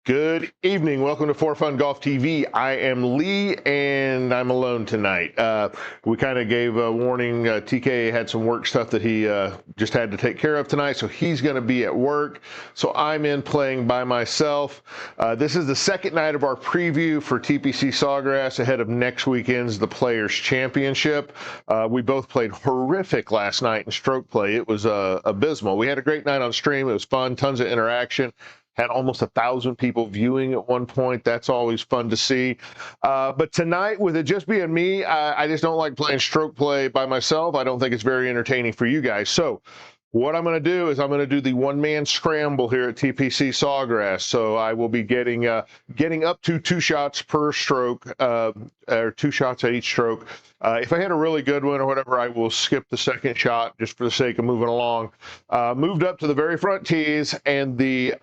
Good evening. Welcome to For Fun Golf TV. I am Lee, and I'm alone tonight. We kind of gave a warning. TK had some work stuff that he just had to take care of tonight, so he's going to be at work. So I'm in playing by myself. This is the second night of our preview for TPC Sawgrass ahead of next weekend's the Players Championship. We both played horrific last night in stroke play. It was abysmal. We had a great night on stream. It was fun, tons of interaction. Had almost 1,000 people viewing at one point. That's always fun to see. But tonight, with it just being me, I just don't like playing stroke play by myself. I don't think it's very entertaining for you guys. So what I'm going to do is I'm going to do the one-man scramble here at TPC Sawgrass. So I will be getting up to 2 shots per stroke, or 2 shots at each stroke. If I hit a really good one or whatever, I will skip the second shot just for the sake of moving along. Moved up to the very front tees and the,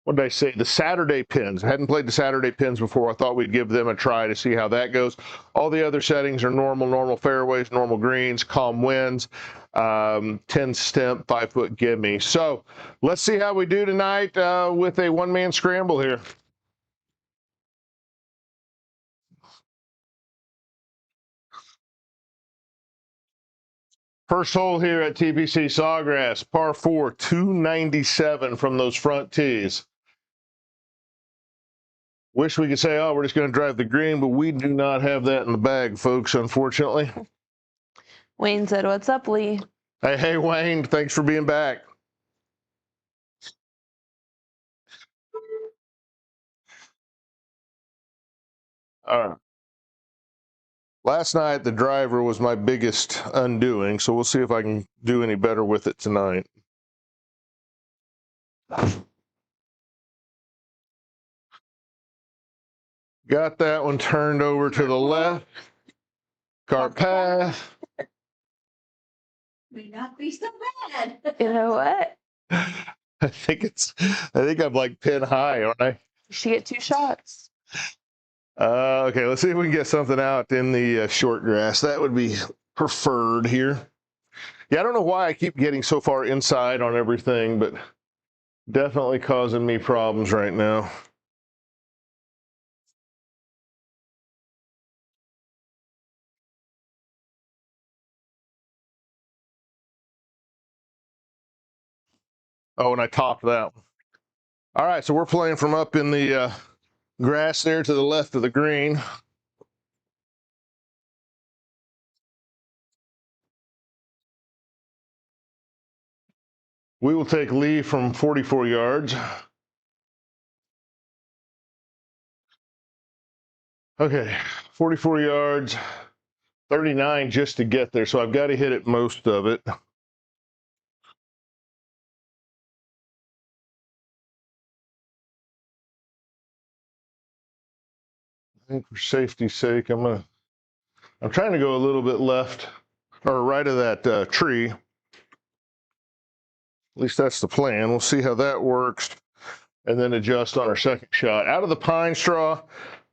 what did I say? The Saturday pins. I hadn't played the Saturday pins before. I thought we'd give them a try to see how that goes. All the other settings are normal fairways, normal greens, calm winds, 10 stemp, 5-foot gimme. So let's see how we do tonight with a one-man scramble here. First hole here at TPC Sawgrass, par 4, 297 from those front tees. Wish we could say, oh, we're just going to drive the green, but we do not have that in the bag, folks, unfortunately. Wayne said, "What's up, Lee?" Hey, Wayne, thanks for being back. All right. Last night, the driver was my biggest undoing, so we'll see if I can do any better with it tonight. Got that one turned over to the left. Cart path. May not be so bad. You know what? I think I'm like pin high, aren't I? You should get 2 shots. Okay, let's see if we can get something out in the short grass. That would be preferred here. Yeah, I don't know why I keep getting so far inside on everything, but definitely causing me problems right now. Oh, and I topped that one. All right, so we're playing from up in the grass there to the left of the green. We will take Lee from 44 yards. Okay, 44 yards, 39 just to get there, so I've got to hit it most of it. I think for safety's sake, I'm trying to go a little bit left or right of that tree. At least that's the plan. We'll see how that works and then adjust on our second shot. Out of the pine straw.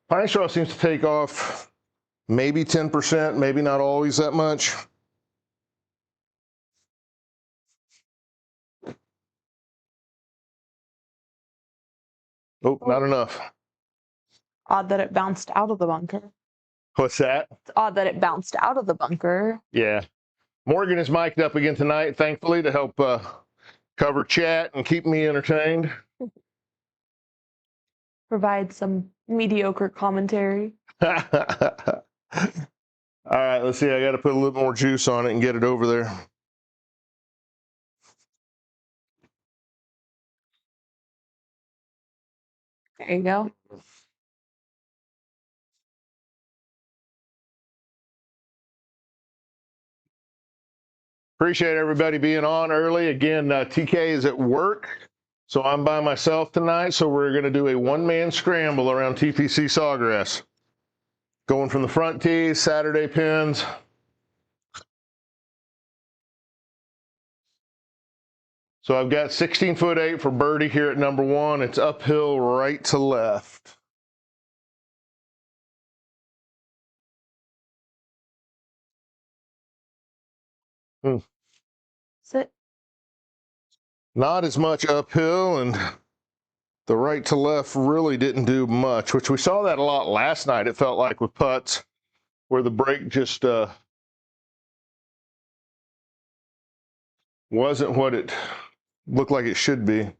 Pine straw seems to take off maybe 10%, maybe not always that much. Oh, not enough. Odd that it bounced out of the bunker. What's that? It's odd that it bounced out of the bunker. Yeah. Morgan is mic'd up again tonight, thankfully, to help cover chat and keep me entertained. Provide some mediocre commentary. All right, let's see. I got to put a little more juice on it and get it over there. There you go. Appreciate everybody being on early. Again, TK is at work, so I'm by myself tonight. So we're going to do a one-man scramble around TPC Sawgrass. Going from the front tee, Saturday pins. So I've got 16-foot 8 for birdie here at number 1. It's uphill right to left. Sit. Not as much uphill and the right to left really didn't do much, which we saw that a lot last night. It felt like with putts where the break just wasn't what it looked like it should be.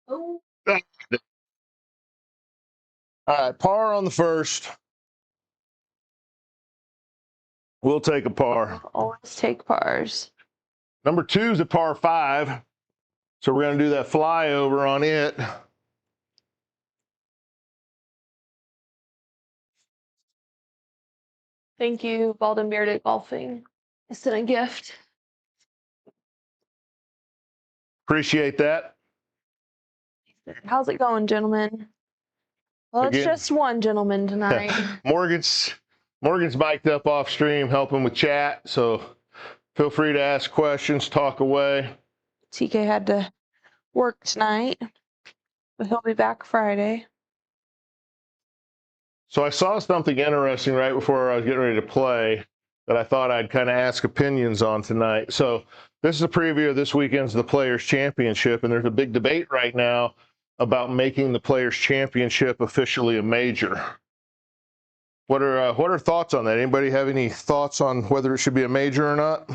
Oh. All right, par on the first. We'll take a par. Always take pars. Number 2 is a par 5. So we're going to do that flyover on it. Thank you, Bald and Bearded Golfing. I sent a gift. Appreciate that. How's it going, gentlemen? Well, Again. it's just one gentleman tonight. Morgan's mic'd up off stream helping with chat, so feel free to ask questions, talk away. TK had to work tonight, but he'll be back Friday. So I saw something interesting right before I was getting ready to play that I thought I'd kind of ask opinions on tonight. So this is a preview of this weekend's the Players Championship, and there's a big debate right now about making the Players Championship officially a major. What are thoughts on that? Anybody have any thoughts on whether it should be a major or not?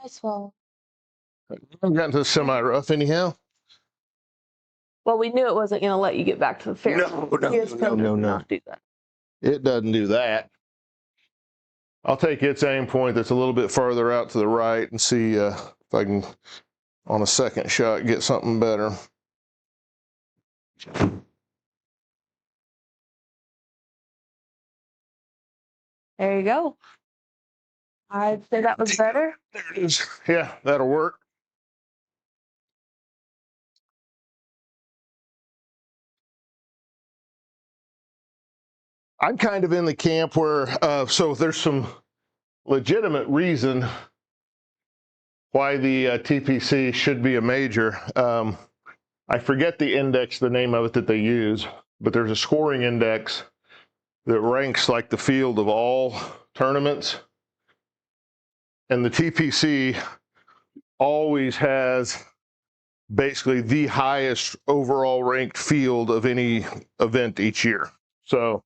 Nice well. I've gotten to the semi-rough anyhow. Well, we knew it wasn't going to let you get back to the fair. No. Not do that. It doesn't do that. I'll take its aim point that's a little bit further out to the right and see if I can, on a second shot, get something better. There you go. I'd say that was better. There it is. Yeah, that'll work. I'm kind of in the camp where, so there's some legitimate reason why the TPC should be a major. I forget the index, the name of it that they use, but there's a scoring index that ranks like the field of all tournaments. And the TPC always has basically the highest overall ranked field of any event each year. So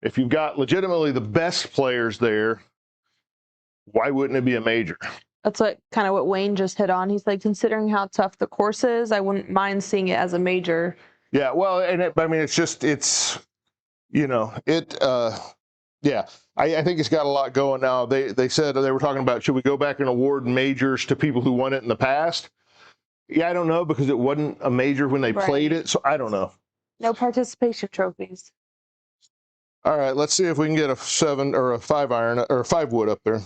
if you've got legitimately the best players there, why wouldn't it be a major? That's what Wayne just hit on. He's like, considering how tough the course is, I wouldn't mind seeing it as a major. Yeah, well, and yeah, I think it's got a lot going now. They said they were talking about, should we go back and award majors to people who won it in the past? Yeah, I don't know, because it wasn't a major when they played it, so I don't know. No participation trophies. All right, let's see if we can get a 7 or a 5 iron or a 5 wood up there.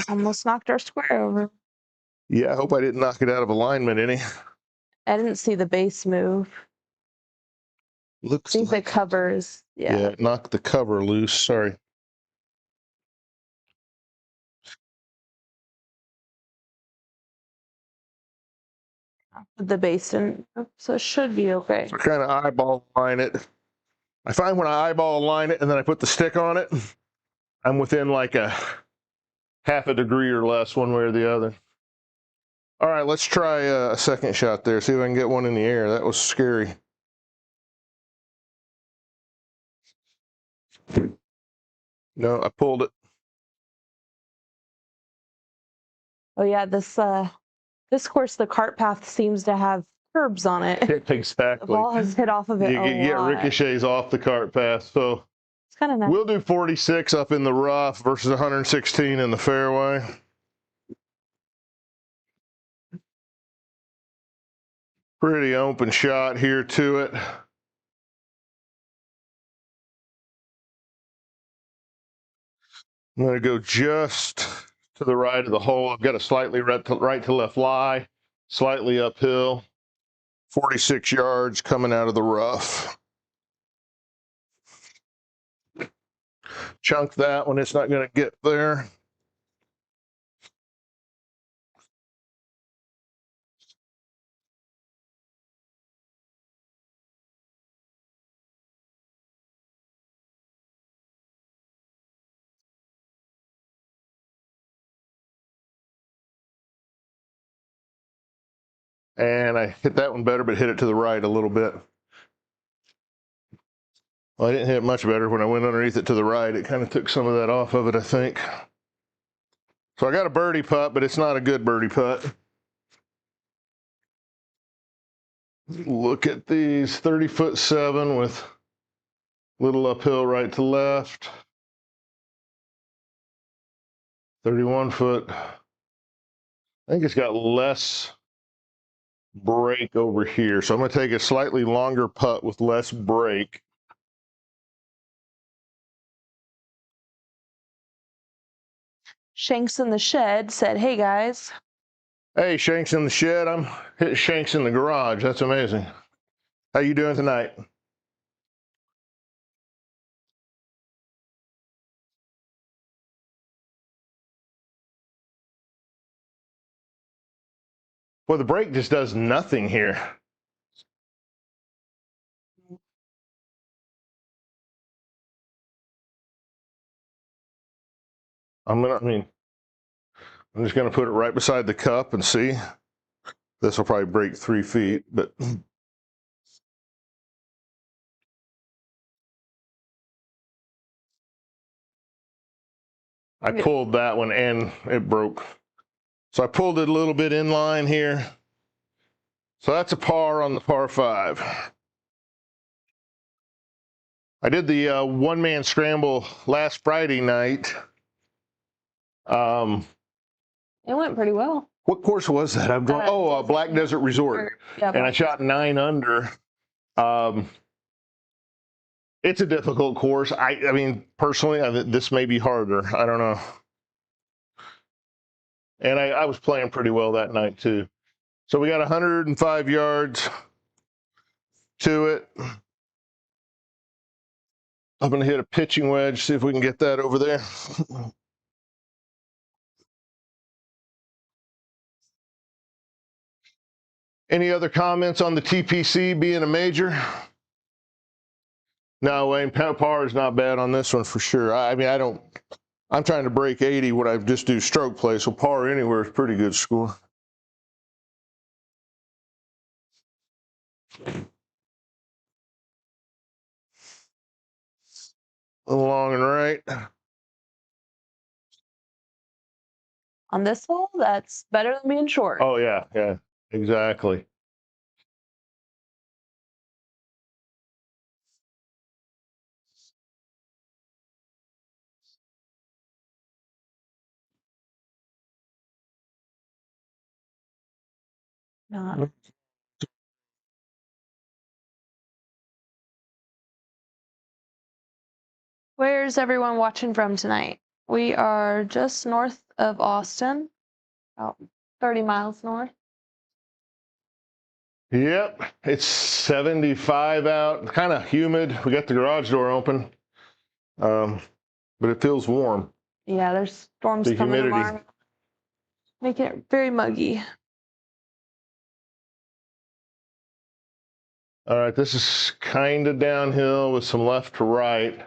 Almost knocked our square over. Yeah, I hope I didn't knock it out of alignment any. I didn't see the base move. Looks I think like the covers. Yeah, knocked the cover loose. Sorry. the base, and so it should be okay. So kind of eyeball line it. I find when I eyeball line it and then I put the stick on it, I'm within like a half a degree or less one way or the other. All right, let's try a second shot there. See if I can get one in the air. That was scary. No, I pulled it. Oh yeah, this course, the cart path seems to have curbs on it. Exactly. The ball has hit off of it You get ricochets off the cart path. So it's kind of nice. We'll do 46 up in the rough versus 116 in the fairway. Pretty open shot here to it. I'm going to go just to the right of the hole. I've got a slightly right to left lie, slightly uphill, 46 yards coming out of the rough. Chunk that one, it's not going to get there. And I hit that one better, but hit it to the right a little bit. Well, I didn't hit it much better when I went underneath it to the right. It kind of took some of that off of it, I think. So I got a birdie putt, but it's not a good birdie putt. Look at these 30'7" with little uphill right to left. 31 foot. I think it's got less break over here. So I'm going to take a slightly longer putt with less break. Shanks in the Shed said, "Hey guys." Hey, Shanks in the Shed. I'm hitting Shanks in the garage. That's amazing. How you doing tonight? Well, the break just does nothing here. I'm just gonna put it right beside the cup and see. This will probably break 3 feet, but I pulled that one and it broke. So I pulled it a little bit in line here. So that's a par on the par 5. I did the one-man scramble last Friday night. It went pretty well. What course was that? I'm going. Black Desert Resort, yeah, and I shot 9 under. It's a difficult course. I mean, personally, this may be harder. I don't know. And I was playing pretty well that night too. So we got 105 yards to it. I'm going to hit a pitching wedge, see if we can get that over there. Any other comments on the TPC being a major? No, Wayne, par is not bad on this one for sure. I'm trying to break 80 when I just do stroke play, so par anywhere is pretty good score. A little long and right. On this hole, that's better than being short. Oh, yeah, exactly. Not. Where's everyone watching from tonight? We are just north of Austin, about 30 miles north. Yep, it's 75 out, kind of humid. We got the garage door open, but it feels warm. Yeah, there's storms coming tomorrow. Making it very muggy. All right, this is kind of downhill with some left to right.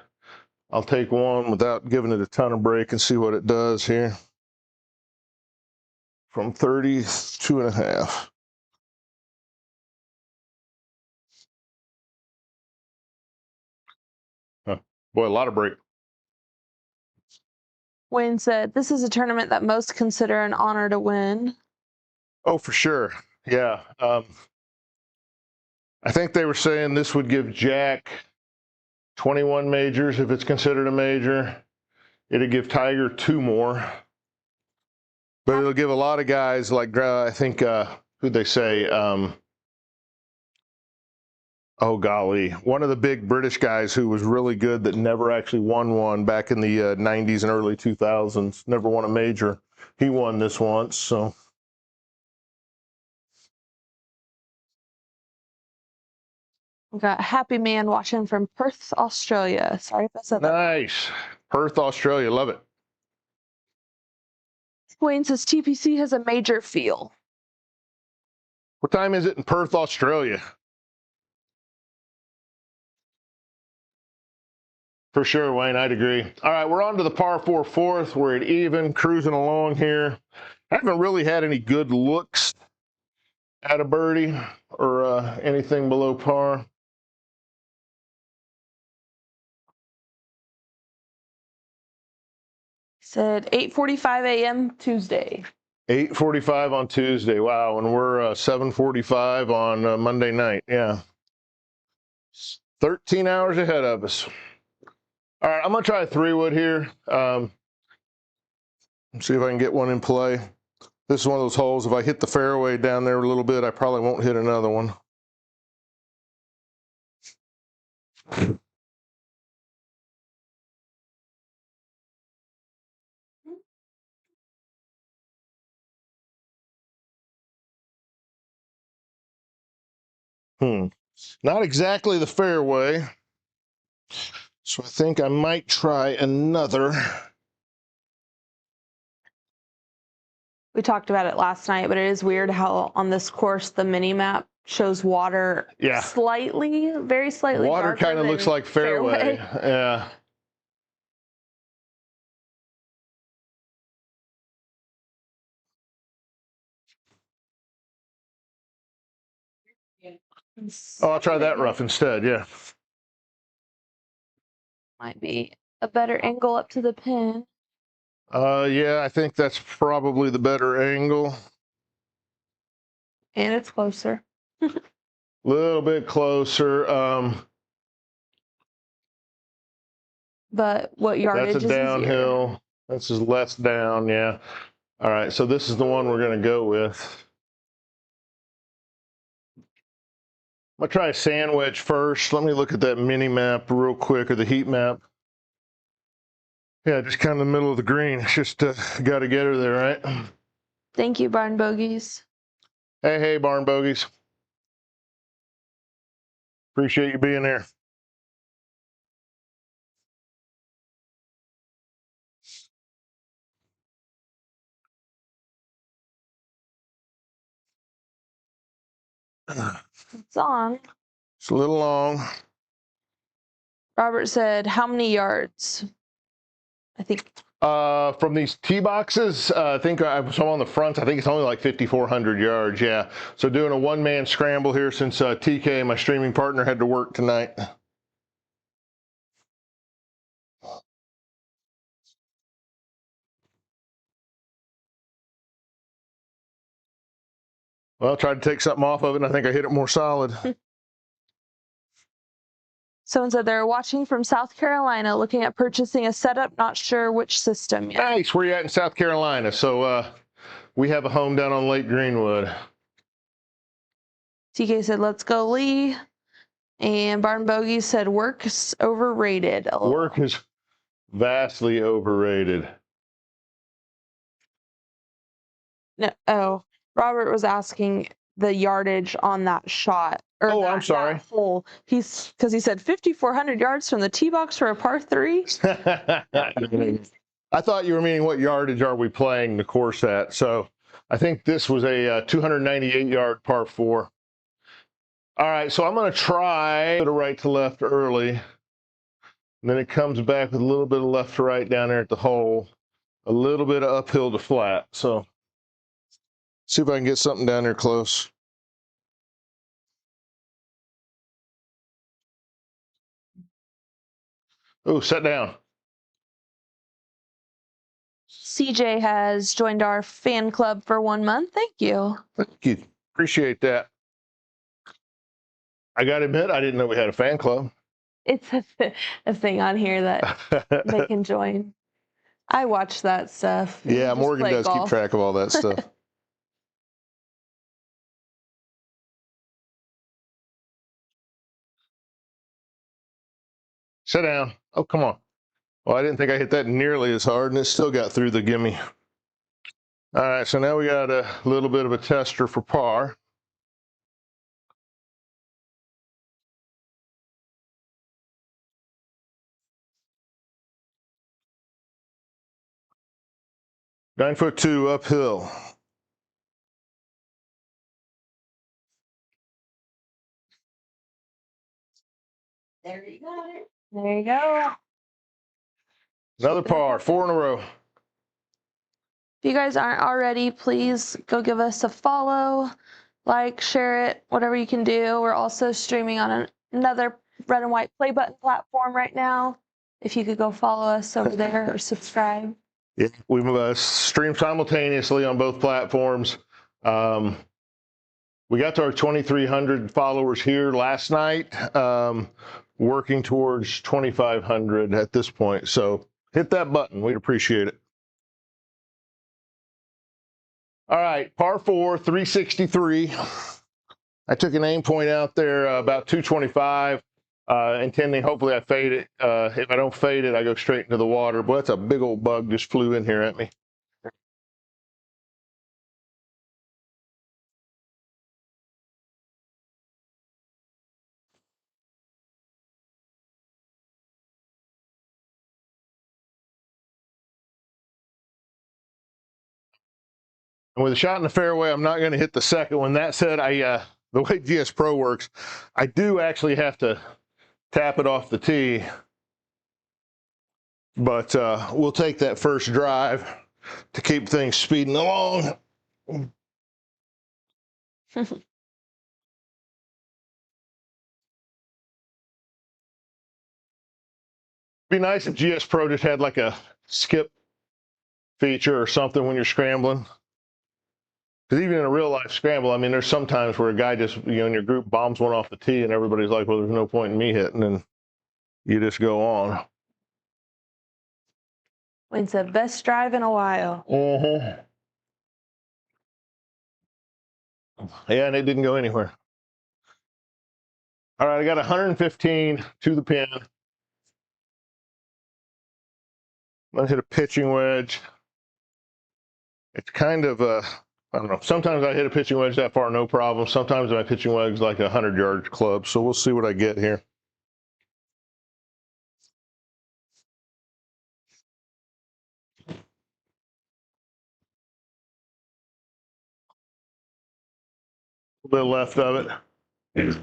I'll take one without giving it a ton of break and see what it does here. From 32.5. Boy, a lot of break. Wayne said, "This is a tournament that most consider an honor to win." Oh, for sure. Yeah. I think they were saying this would give Jack 21 majors if it's considered a major. It'd give Tiger 2 more. But it'll give a lot of guys like, I think, who'd they say? Oh, golly. One of the big British guys who was really good that never actually won one back in the 90s and early 2000s, never won a major. He won this once, so. We got a happy man watching from Perth, Australia. Sorry if I said that. Nice. Perth, Australia. Love it. Wayne says TPC has a major feel. What time is it in Perth, Australia? For sure, Wayne, I'd agree. All right, we're on to the par 4 fourth. We're at even, cruising along here. I haven't really had any good looks at a birdie or anything below par? Said 8:45 a.m. Tuesday. 8:45 on Tuesday. Wow, and we're 7:45 on Monday night. Yeah, 13 hours ahead of us. All right, I'm gonna try a 3-wood here. See if I can get one in play. This is one of those holes. If I hit the fairway down there a little bit, I probably won't hit another one. Not exactly the fairway. So I think I might try another. We talked about it last night, but it is weird how on this course the mini map shows water slightly, very slightly. Water kind of looks like fairway. Yeah. Oh, I'll try that rough instead. Yeah. Might be a better angle up to the pin. Yeah, I think that's probably the better angle. And it's closer. A little bit closer. But what yardage is That's a downhill. easier? This is less down, yeah. All right, so this is the one we're going to go with. I'm going to try a sand wedge first. Let me look at that mini map real quick, or the heat map. Yeah, just kind of the middle of the green. It's just got to get her there, right? Thank you, Barn Bogies. Hey, Barn Bogies. Appreciate you being there. It's on. It's a little long. Robert said, how many yards? I think. From these tee boxes, I think so I'm on the front. I think it's only like 5,400 yards. Yeah. So doing a one-man scramble here since TK, my streaming partner, had to work tonight. Well, tried to take something off of it, and I think I hit it more solid. Someone said they're watching from South Carolina, looking at purchasing a setup, not sure which system yet. Nice. Where you at in South Carolina? So we have a home down on Lake Greenwood. TK said, let's go, Lee. And Barn Bogey said, work's overrated. Work is vastly overrated. No, oh, Robert was asking the yardage on that shot. Oh, I'm sorry. That hole. Because he said 5,400 yards from the tee box for a par 3. I thought you were meaning what yardage are we playing the course at. So I think this was a 298-yard par 4. All right, so I'm going to try the right to left early. And then it comes back with a little bit of left to right down there at the hole. A little bit of uphill to flat. So see if I can get something down there close. Oh, set down. CJ has joined our fan club for 1 month. Thank you. Thank you. Appreciate that. I got to admit, I didn't know we had a fan club. It's a thing on here that they can join. I watch that stuff. Yeah, Morgan does keep track of all that stuff. Sit down. Oh, come on. Well, I didn't think I hit that nearly as hard, and it still got through the gimme. All right, so now we got a little bit of a tester for par. (9'2" uphill. There you go. There you go. Another par, 4 in a row. If you guys aren't already, please go give us a follow. like, share it, whatever you can do. We're also streaming on another red and white play button platform right now. If you could go follow us over there or subscribe. Yeah, we've streamed simultaneously on both platforms. We got to our 2,300 followers here last night, working towards 2,500 at this point. So hit that button. We'd appreciate it. All right, par 4, 363. I took an aim point out there about 225, intending hopefully I fade it. If I don't fade it, I go straight into the water. Boy, that's a big old bug just flew in here at me. And with a shot in the fairway, I'm not going to hit the second one. That said, the way GS Pro works, I do actually have to tap it off the tee. But we'll take that first drive to keep things speeding along. Be nice if GS Pro just had like a skip feature or something when you're scrambling. Because even in a real life scramble, I mean, there's sometimes where a guy just, in your group bombs one off the tee and everybody's like, well, there's no point in me hitting, and you just go on. When's the best drive in a while? Yeah, and it didn't go anywhere. All right, I got 115 to the pin. I'm going to hit a pitching wedge. It's kind of I don't know. Sometimes I hit a pitching wedge that far, no problem. Sometimes my pitching wedge is like a 100-yard club. So we'll see what I get here. A little bit left of it.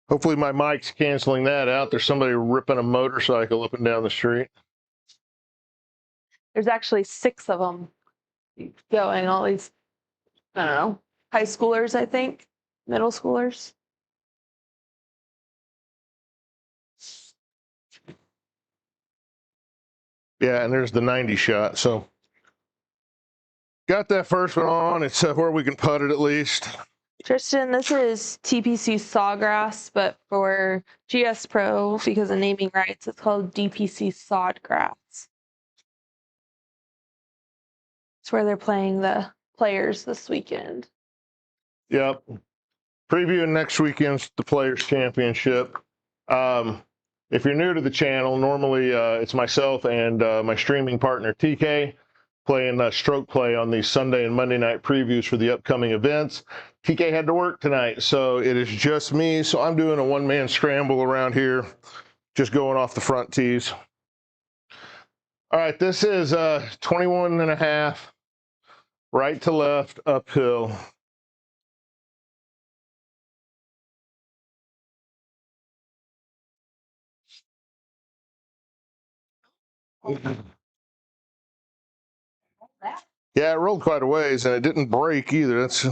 Hopefully my mic's canceling that out. There's somebody ripping a motorcycle up and down the street. There's actually 6 of them going. All these, I don't know, high schoolers, I think, middle schoolers. Yeah, and there's the 90 shot. So got that first one on. It's where we can putt it at least. Tristan, this is TPC Sawgrass, but for GS Pro, because of naming rights, it's called DPC Sawgrass. It's where they're playing the players this weekend. Yep. Previewing next weekend's the Players Championship. If you're new to the channel, normally it's myself and my streaming partner TK playing stroke play on these Sunday and Monday night previews for the upcoming events. TK had to work tonight, so it is just me. So I'm doing a one-man scramble around here, just going off the front tees. All right, this is 21 and a half, right to left, uphill. Yeah, it rolled quite a ways, and it didn't break either. That's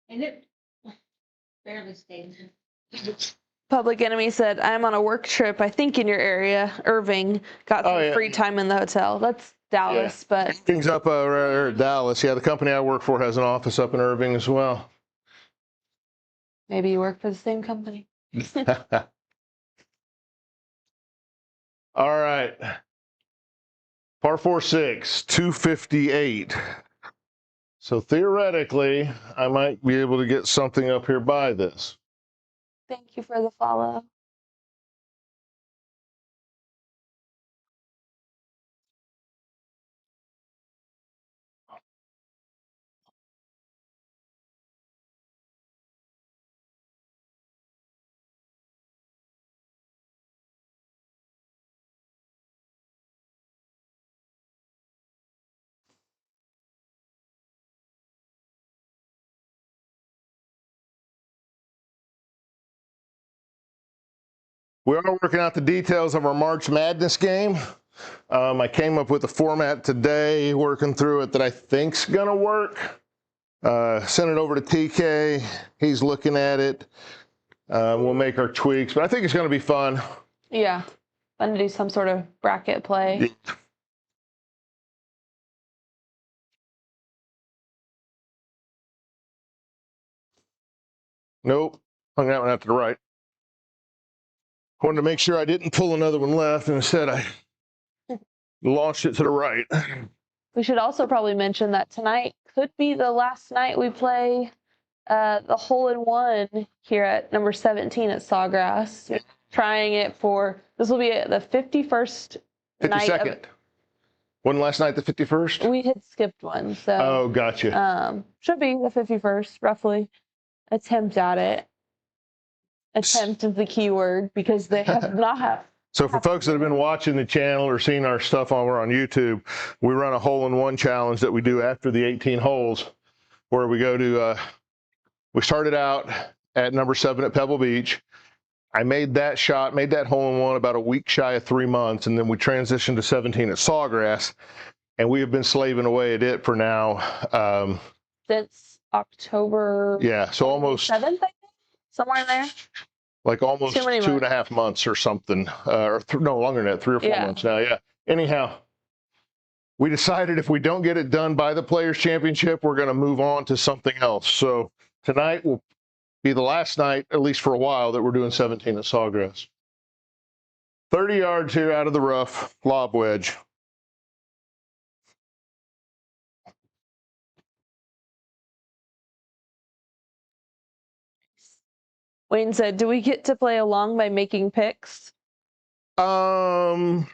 And it barely stays. Public Enemy said, I'm on a work trip, I think in your area. Irving got some free time in the hotel. That's Dallas, but. Things up right at Dallas. Yeah, the company I work for has an office up in Irving as well. Maybe you work for the same company. All right. Par 4-6, 258. So theoretically, I might be able to get something up here by this. Thank you for the follow. We are working out the details of our March Madness game. I came up with a format today, working through it, that I think's gonna work. Sent it over to TK. He's looking at it. We'll make our tweaks, but I think it's gonna be fun. Yeah, fun to do some sort of bracket play. Nope, hung that one out to the right. Wanted to make sure I didn't pull another one left, and instead I launched it to the right. We should also probably mention that tonight could be the last night we play the hole-in-one here at number 17 at Sawgrass. Trying it for, this will be the 51st 52nd. night. Wasn't last night the 51st? We had skipped one, so. Oh, gotcha. Should be the 51st, roughly. Attempt at it. Attempt is the key word because they have not. So for folks that have been watching the channel or seen our stuff over on YouTube, we run a hole-in-one challenge that we do after the 18 holes, where we go to, we started out at number 7 at Pebble Beach. I made that shot, made that hole-in-one about a week shy of 3 months, and then we transitioned to 17 at Sawgrass, and we have been slaving away at it for now. Since October. Yeah, so almost 7th, I think, somewhere in there. Like almost 2.5 months or something, or no, longer than that, 3 or 4 months now. Yeah. Anyhow, we decided if we don't get it done by the Players Championship, we're going to move on to something else. So tonight will be the last night, at least for a while, that we're doing 17 at Sawgrass. 30 yards here out of the rough, lob wedge. Wayne said, do we get to play along by making picks? I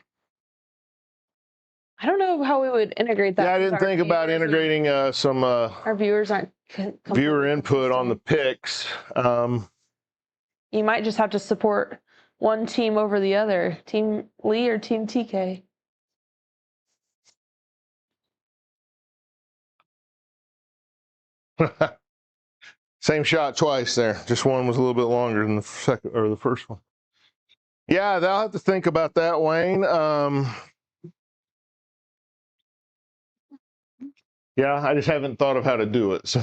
don't know how we would integrate that. Yeah, I didn't think about integrating some our viewers aren't viewer input on the picks. You might just have to support one team over the other, Team Lee or Team TK. Same shot twice there. Just one was a little bit longer than the second or the first one. Yeah, they'll have to think about that, Wayne. Yeah, I just haven't thought of how to do it, so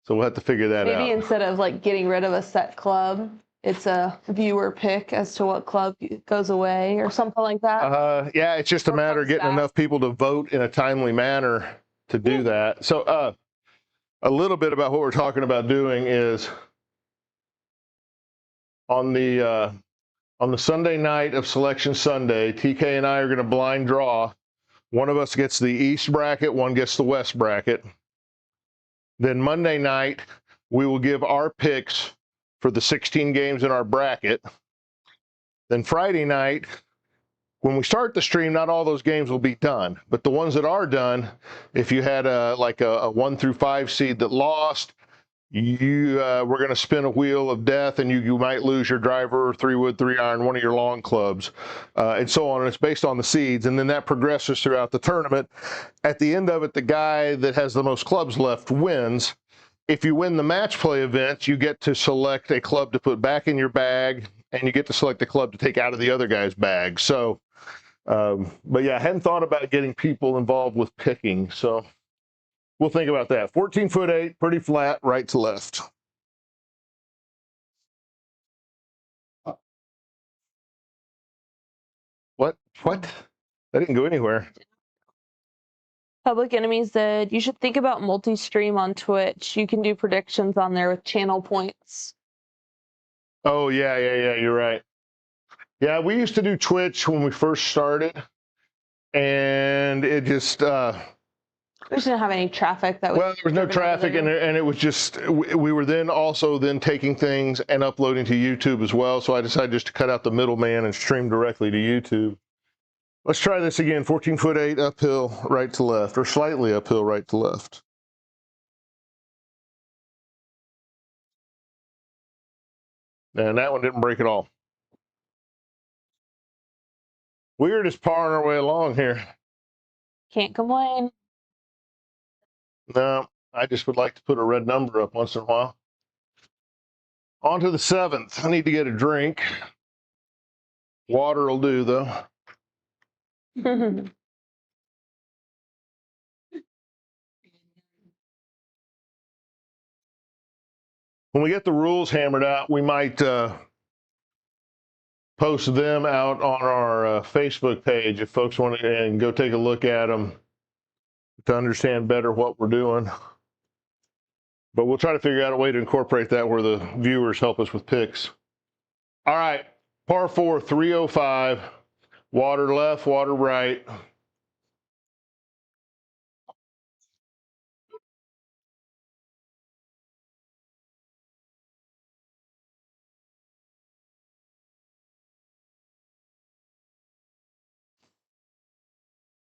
we'll have to figure that out. Maybe instead of like getting rid of a set club, it's a viewer pick as to what club goes away or something like that. Yeah, it's just a matter of getting enough people to vote in a timely manner to do that. So a little bit about what we're talking about doing is on the Sunday night of Selection Sunday, TK and I are going to blind draw. One of us gets the East bracket, one gets the West bracket. Then Monday night, we will give our picks for the 16 games in our bracket. Then Friday night, when we start the stream, not all those games will be done, but the ones that are done, if you had a 1 through 5 seed that lost, we're going to spin a wheel of death, and you might lose your driver, 3-wood, 3-iron, one of your long clubs, and so on. And it's based on the seeds, and then that progresses throughout the tournament. At the end of it, the guy that has the most clubs left wins. If you win the match play event, you get to select a club to put back in your bag, and you get to select a club to take out of the other guy's bag. So, but yeah, I hadn't thought about getting people involved with picking, so we'll think about that. 14'8", pretty flat, right to left. What? That didn't go anywhere. Public Enemy said, you should think about multi-stream on Twitch. You can do predictions on there with channel points. Oh, yeah, you're right. Yeah, we used to do Twitch when we first started, and it just... we just didn't have any traffic. Well, there was no traffic, and it was just... We were then also taking things and uploading to YouTube as well, so I decided just to cut out the middleman and stream directly to YouTube. Let's try this again. 14'8", uphill, right to left, or slightly uphill, right to left. And that one didn't break at all. We're just parring our way along here. Can't complain. No, I just would like to put a red number up once in a while. On to the 7th. I need to get a drink. Water will do, though. When we get the rules hammered out, we might post them out on our Facebook page if folks want to and go take a look at them to understand better what we're doing. But we'll try to figure out a way to incorporate that where the viewers help us with picks. All right, par 4, 305. Water left, water right.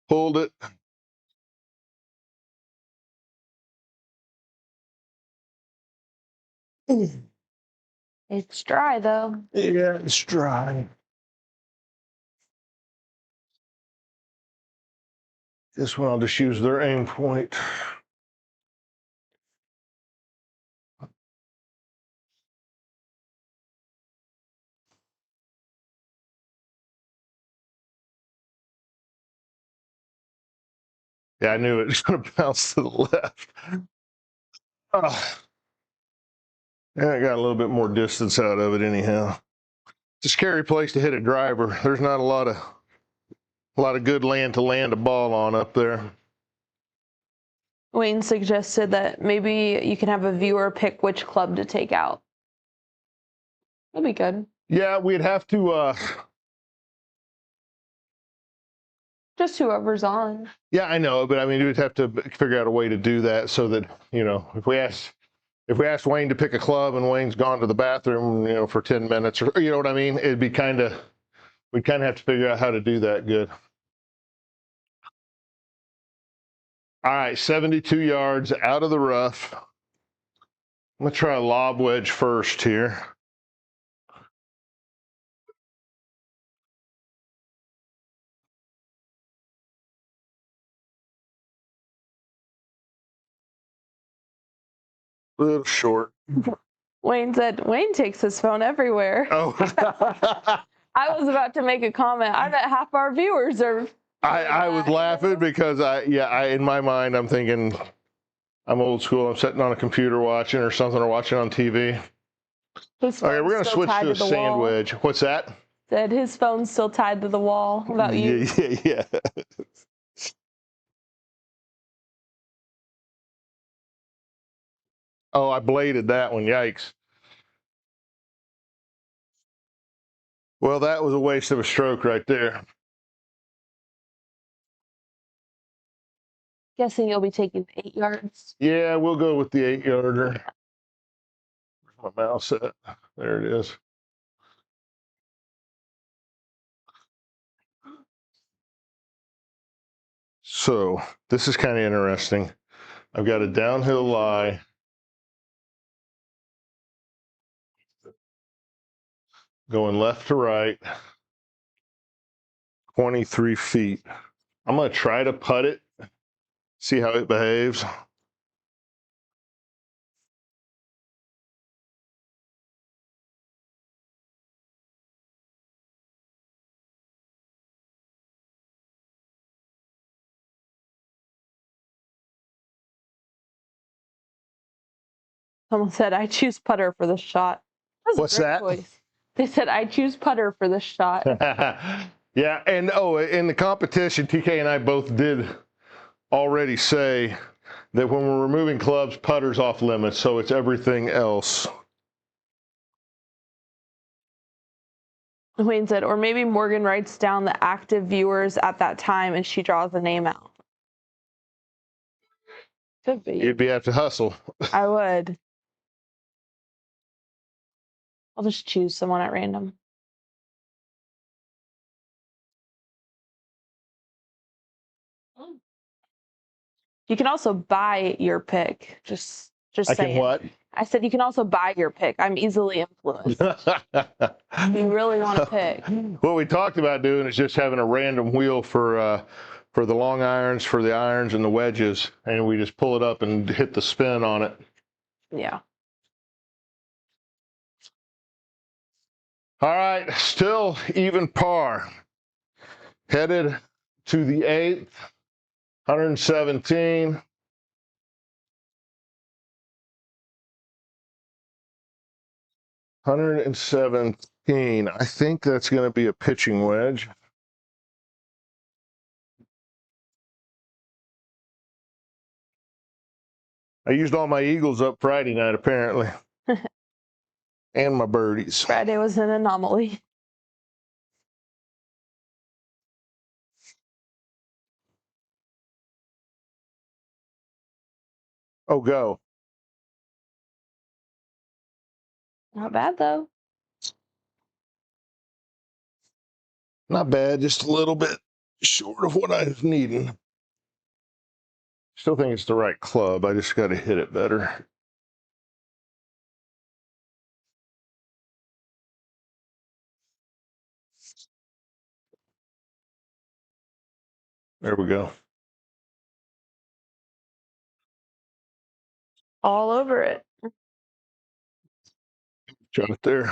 Pulled it. It's dry though. Yeah, it's dry. This one I'll just use their aim point. Yeah, I knew it was going to bounce to the left. Yeah, I got a little bit more distance out of it anyhow. It's a scary place to hit a driver. There's not a lot of good land to land a ball on up there. Wayne suggested that maybe you can have a viewer pick which club to take out. That'd be good. Yeah, we'd have to Just whoever's on. yeah, I know, but I mean we'd have to figure out a way to do that so that, you know, if we asked Wayne to pick a club and Wayne's gone to the bathroom, you know, for 10 minutes or you know what I mean, it'd be we'd kind of have to figure out how to do that good. All right, 72 yards out of the rough. I'm going to try a lob wedge first here. A little short. Wayne said, Wayne takes his phone everywhere. Oh. I was about to make a comment. I bet half our viewers are. I was laughing because in my mind, I'm thinking I'm old school. I'm sitting on a computer watching or something or watching on TV. Okay, we're going to switch to a sand wedge. What's that? Said his phone's still tied to the wall about you. Yeah. Oh, I bladed that one. Yikes. Well, that was a waste of a stroke right there. Guessing you'll be taking 8 yards. Yeah, we'll go with the 8-yarder. Where's my mouse at? There it is. So this is kind of interesting. I've got a downhill lie. Going left to right. 23 feet. I'm going to try to putt it, see how it behaves. Someone said, I choose putter for this shot. What's that? Choice. They said, I choose putter for this shot. Yeah, and in the competition, TK and I both did already say that when we're removing clubs, putter's off limits, so it's everything else. Wayne said, or maybe Morgan writes down the active viewers at that time and she draws the name out. Could be. You'd have to hustle. I would. I'll just choose someone at random. You can also buy your pick. Just saying. I can what? I said you can also buy your pick. I'm easily influenced. You really want to pick. What we talked about doing is just having a random wheel for the long irons, for the irons, and the wedges, and we just pull it up and hit the spin on it. Yeah. All right, still even par. Headed to the 8th, 117. I think that's going to be a pitching wedge. I used all my eagles up Friday night, apparently. And my birdies. Friday was an anomaly. Oh, go. Not bad, though. Not bad, just a little bit short of what I was needing. Still think it's the right club. I just got to hit it better. There we go. All over it. Shot it there.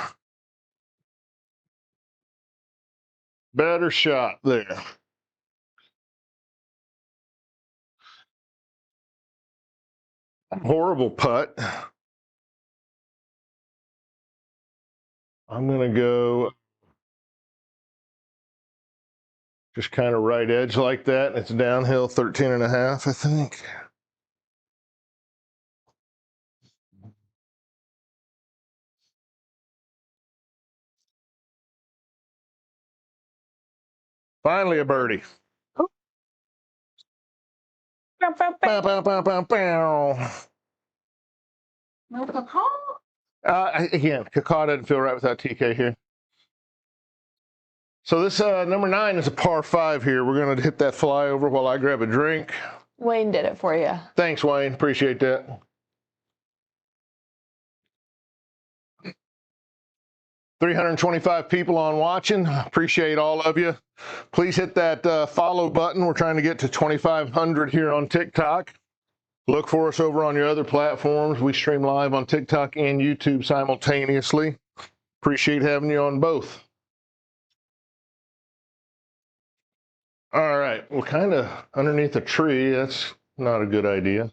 Better shot there. Horrible putt. I'm going to go just kind of right edge like that. It's downhill 13.5, I think. Finally a birdie. Oh. Bow, bow, bow, bow, bow. No cacao? Again, Kakao doesn't feel right without TK here. So this number 9 is a par 5 here. We're going to hit that flyover while I grab a drink. Wayne did it for you. Thanks, Wayne. Appreciate that. $325 people on watching. Appreciate all of you. Please hit that follow button. We're trying to get to 2,500 here on TikTok. Look for us over on your other platforms. We stream live on TikTok and YouTube simultaneously. Appreciate having you on both. All right, we're kind of underneath a tree. That's not a good idea.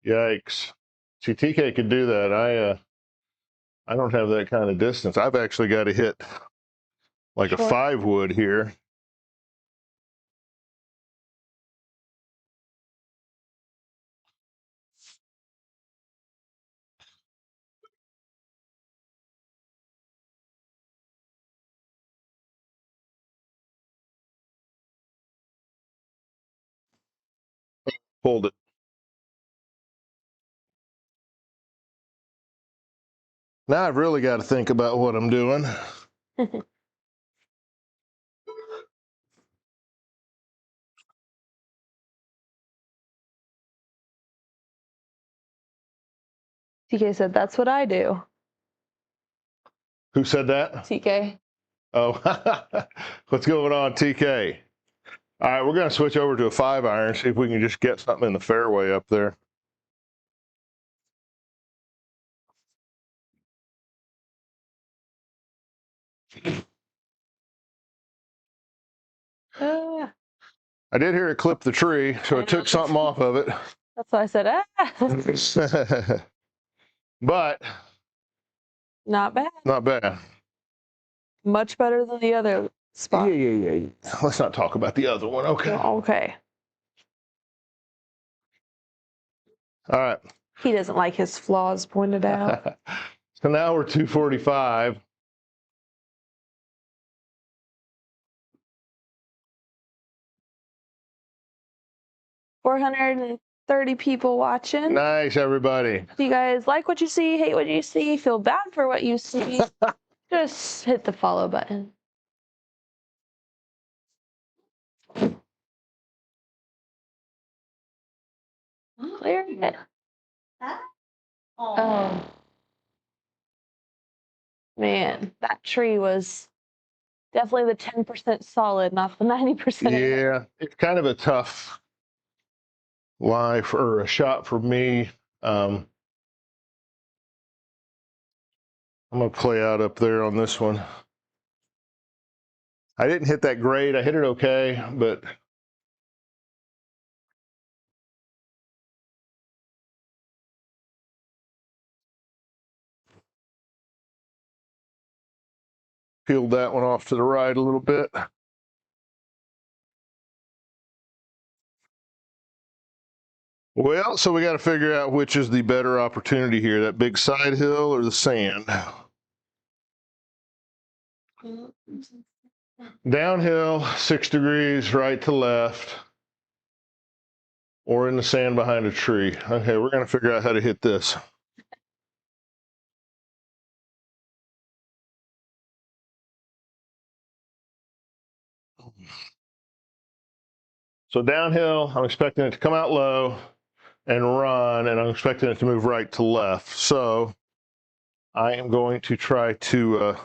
Yikes. See, TK could do that. I don't have that kind of distance. I've actually got to hit like a 5 wood here. Pulled it. Now I've really got to think about what I'm doing. TK said, that's what I do. Who said that? TK. Oh, what's going on, TK? All right, we're going to switch over to a 5-iron, see if we can just get something in the fairway up there. I did hear it clip the tree, so it took something off of it. That's why I said, ah. But Not bad. not bad. Much better than the other spot. Yeah. Let's not talk about the other one. Okay. Okay. All right. He doesn't like his flaws pointed out. So now we're 245. $430 people watching. Nice, everybody. If you guys like what you see, hate what you see, feel bad for what you see, just hit the follow button. Clear it. Oh. Man, that tree was definitely the 10% solid, not the 90%. Yeah, it's kind of a tough lie for a shot for me. I'm going to play out up there on this one. I didn't hit that great. I hit it okay, but peeled that one off to the right a little bit. Well, so we got to figure out which is the better opportunity here, that big side hill or the sand. Downhill, 6 degrees, right to left, or in the sand behind a tree. Okay, we're going to figure out how to hit this. So downhill, I'm expecting it to come out low and run, and I'm expecting it to move right to left. So I am going to try to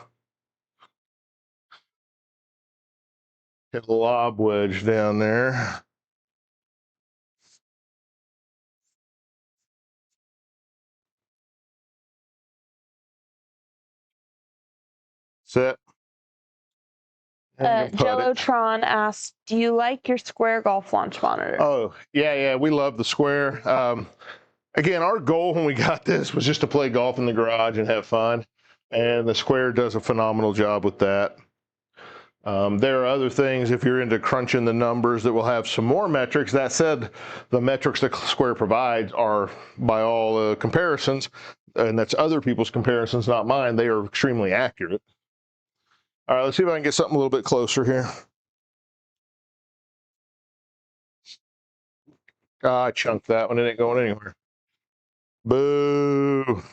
hit a lob wedge down there. Set. Jellotron asks, do you like your square golf launch monitor? Oh, yeah, we love the square. Again, our goal when we got this was just to play golf in the garage and have fun, and the square does a phenomenal job with that. There are other things, if you're into crunching the numbers, that will have some more metrics. That said, the metrics that Square provides are, by all comparisons, and that's other people's comparisons, not mine, they are extremely accurate. All right, let's see if I can get something a little bit closer here. I chunked that one. It ain't going anywhere. Boo.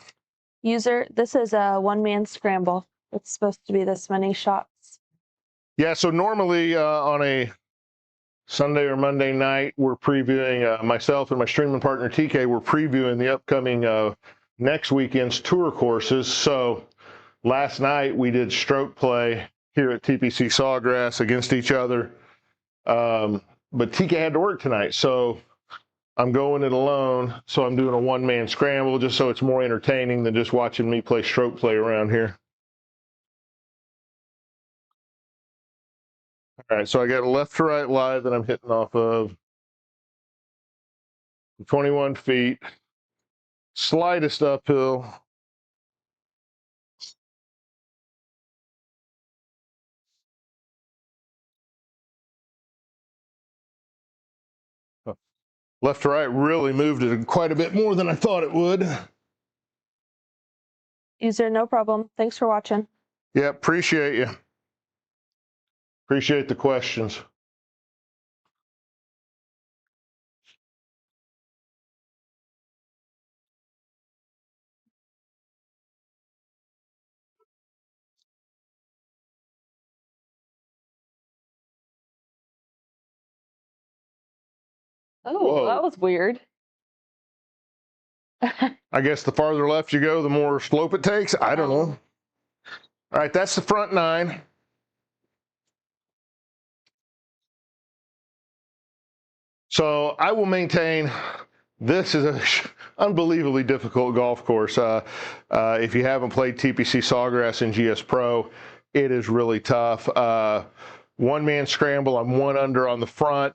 User, this is a one-man scramble. It's supposed to be this many shots. Yeah, so normally on a Sunday or Monday night, we're previewing, myself and my streaming partner TK, we're previewing the upcoming next weekend's tour courses. So last night we did stroke play here at TPC Sawgrass against each other. But TK had to work tonight, so I'm going it alone. So I'm doing a one-man scramble just so it's more entertaining than just watching me play stroke play around here. All right, so I got a left to right lie that I'm hitting off of. 21 feet, slightest uphill. Left to right really moved it quite a bit more than I thought it would. User, no problem. Thanks for watching. Yeah, appreciate you. Appreciate the questions. Oh, Whoa. that was weird. I guess the farther left you go, the more slope it takes. I don't know. All right, that's the front 9. So I will maintain this is an unbelievably difficult golf course. If you haven't played TPC Sawgrass in GS Pro, it is really tough. One-man scramble, I'm 1 under on the front.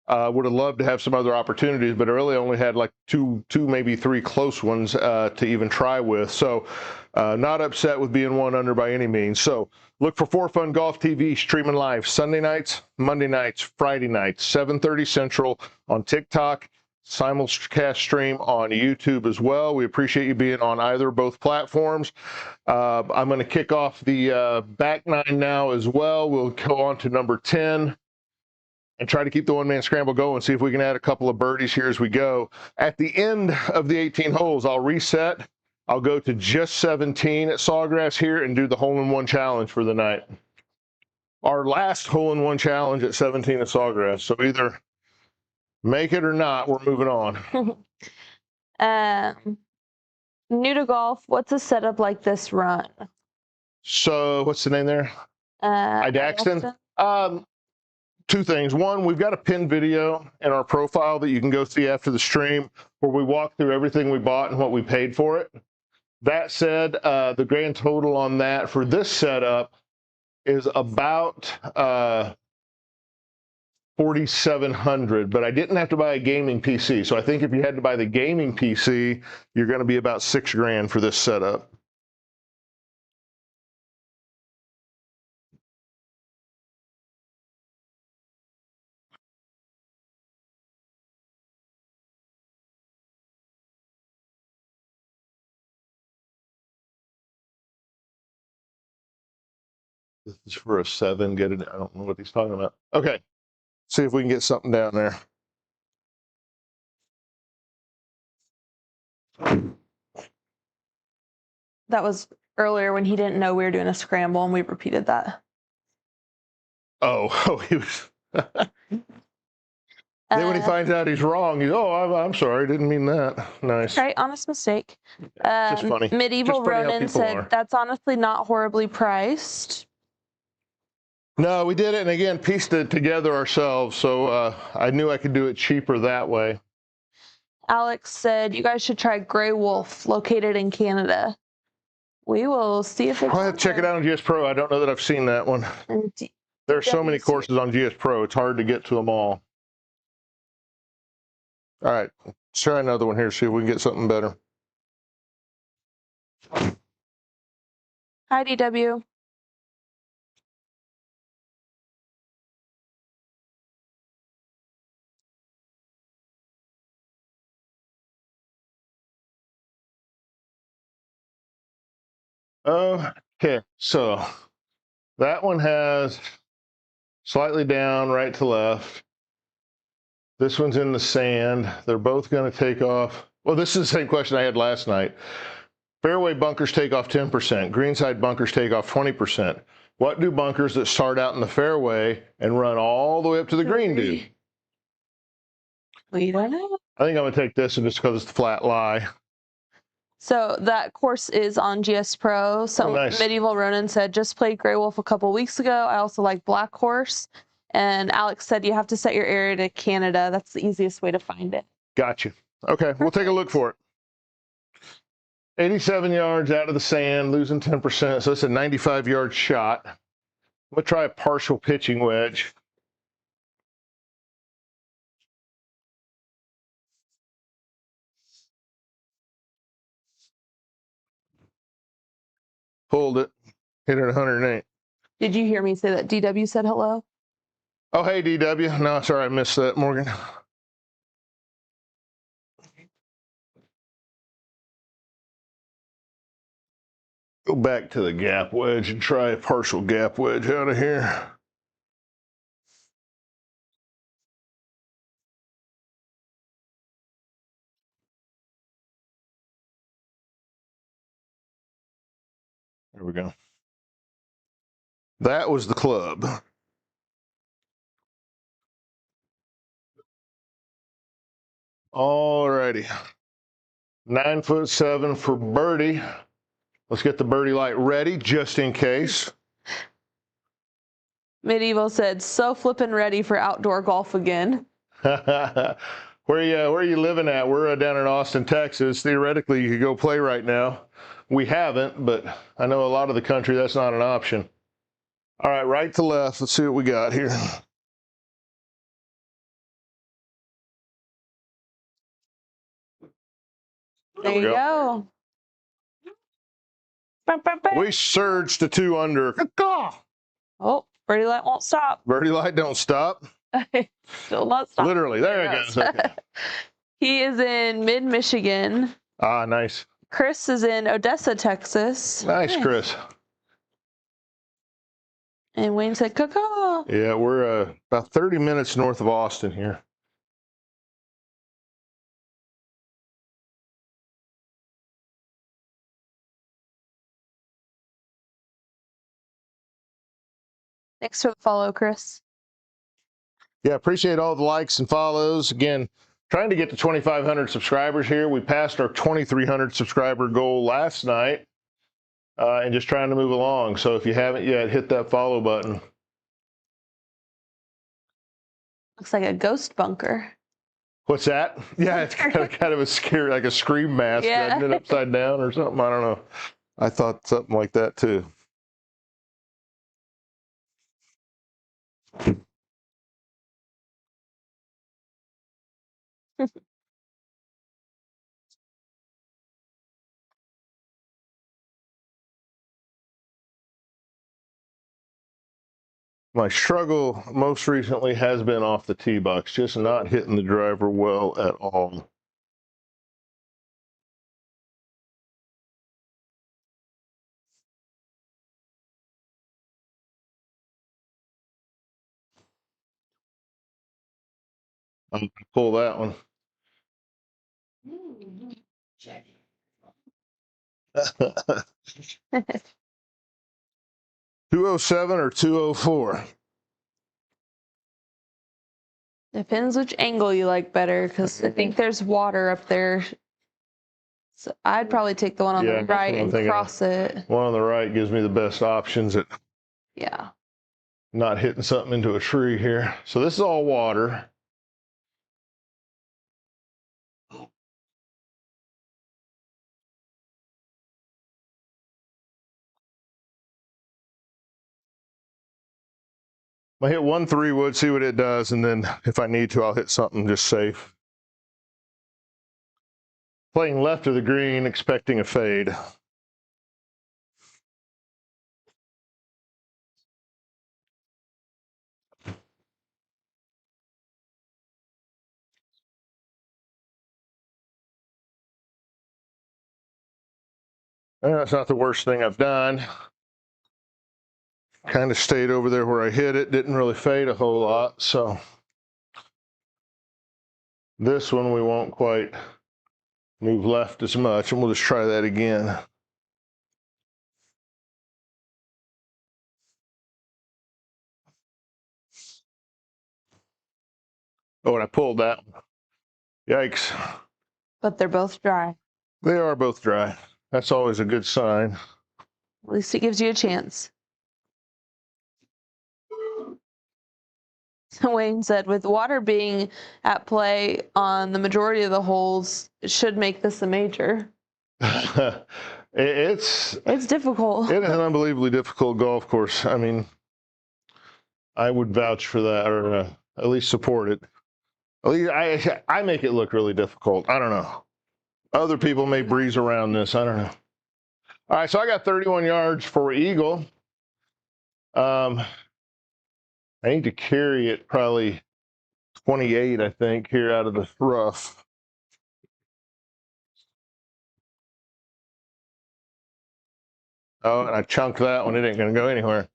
Would have loved to have some other opportunities, but I really only had like two, maybe 3 close ones to even try with. So not upset with being 1 under by any means. So look for For Fun Golf TV streaming live Sunday nights, Monday nights, Friday nights, 7:30 Central on TikTok, simulcast stream on YouTube as well. We appreciate you being on either or both platforms. I'm going to kick off the back 9 now as well. We'll go on to number 10. And try to keep the one-man scramble going, see if we can add a couple of birdies here as we go. At the end of the 18 holes, I'll reset. I'll go to just 17 at Sawgrass here and do the hole-in-one challenge for the night. Our last hole-in-one challenge at 17 at Sawgrass. So either make it or not, we're moving on. New to golf, what's a setup like this run? So what's the name there? Idaxton. two things. One, we've got a pinned video in our profile that you can go see after the stream where we walk through everything we bought and what we paid for it. That said, the grand total on that for this setup is about $4,700, but I didn't have to buy a gaming PC. So I think if you had to buy the gaming PC, you're going to be about $6,000 for this setup. This is for a 7. Get it? I don't know what he's talking about. Okay, see if we can get something down there. That was earlier when he didn't know we were doing a scramble, and we repeated that. Oh, he was. Then when he finds out he's wrong, he's, oh, I'm sorry, didn't mean that. Nice. Right, honest mistake. Just funny. Medieval Just funny how Ronin people said, are. that's honestly not horribly priced. No, we did it, and again, pieced it together ourselves, so I knew I could do it cheaper that way. Alex said, you guys should try Grey Wolf, located in Canada. We will see if it's I'll have to check it out on GS Pro. I don't know that I've seen that one. There are so many courses on GS Pro, it's hard to get to them all. All right, let's try another one here, see if we can get something better. Hi, DW. Okay, so that one has slightly down, right to left. This one's in the sand. They're both going to take off. Well, this is the same question I had last night. Fairway bunkers take off 10%. Greenside bunkers take off 20%. What do bunkers that start out in the fairway and run all the way up to the green do? We don't know. I think I'm going to take this one just because it's the flat lie. So that course is on GS Pro. So nice. Medieval Ronin said, just played Grey Wolf a couple weeks ago. I also like Black Horse. And Alex said, you have to set your area to Canada. That's the easiest way to find it. Gotcha. Okay, we'll take a look for it. 87 yards out of the sand, losing 10%. So it's a 95-yard shot. I'm going to try a partial pitching wedge. Pulled it. Hit it 108. Did you hear me say that DW said hello? Oh, hey, DW. No, sorry, I missed that, Morgan. Go back to the gap wedge and try a partial gap wedge out of here. There we go. That was the club. All righty. 9'7" for birdie. Let's get the birdie light ready just in case. Medieval said, so flippin' ready for outdoor golf again. Where are you living at? We're down in Austin, Texas. Theoretically, you could go play right now. We haven't, but I know a lot of the country, that's not an option. All right, right to left. Let's see what we got here. There you go. We surged to 2 under. Oh, birdie light won't stop. Birdie light don't stop. Still not stopping. Literally, there it goes. Okay. He is in mid-Michigan. Ah, nice. Chris is in Odessa, Texas. Nice, Chris. And Wayne said, caw. Yeah, we're about 30 minutes north of Austin here. Thanks for the follow, Chris. Yeah, appreciate all the likes and follows. Again, trying to get to 2,500 subscribers here. We passed our 2,300 subscriber goal last night, and just trying to move along. So if you haven't yet, hit that follow button. Looks like a ghost bunker. What's that? Yeah, it's kind of a scary, like a scream mask, Yeah. isn't it, upside down or something? I don't know. I thought something like that too. My struggle most recently has been off the tee box, just not hitting the driver well at all. I'm gonna pull that one. 207 or 204? Depends which angle you like better, because I think there's water up there. So I'd probably take the one on Yeah, the that's right what I'm and thinking. cross it. One on the right gives me the best options at Yeah. not hitting something into a tree here. So this is all water. I hit 1 3-wood, see what it does, and then if I need to, I'll hit something just safe. Playing left of the green, expecting a fade. That's not the worst thing I've done. Kind of stayed over there where I hit it. Didn't really fade a whole lot. So this one we won't quite move left as much, and we'll just try that again. Oh, and I pulled that one. Yikes. But they're both dry. They are both dry. That's always a good sign. At least it gives you a chance. Wayne said, with water being at play on the majority of the holes, it should make this a major. It's difficult. It is an unbelievably difficult golf course. I mean, I would vouch for that, or at least support it. At least I make it look really difficult. I don't know. Other people may breeze around this. I don't know. All right, so I got 31 yards for eagle. I need to carry it probably 28, I think, here out of the rough. Oh, and I chunked that one. It ain't going to go anywhere.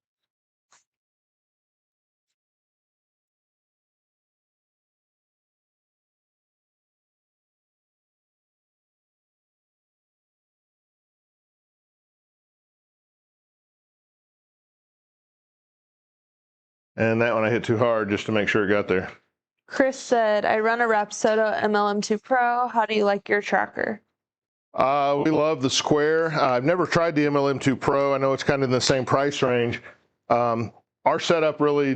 And that one I hit too hard just to make sure it got there. Chris said, I run a Rapsodo MLM2 Pro. How do you like your tracker? We love the Square. I've never tried the MLM2 Pro. I know it's kind of in the same price range. Our setup really,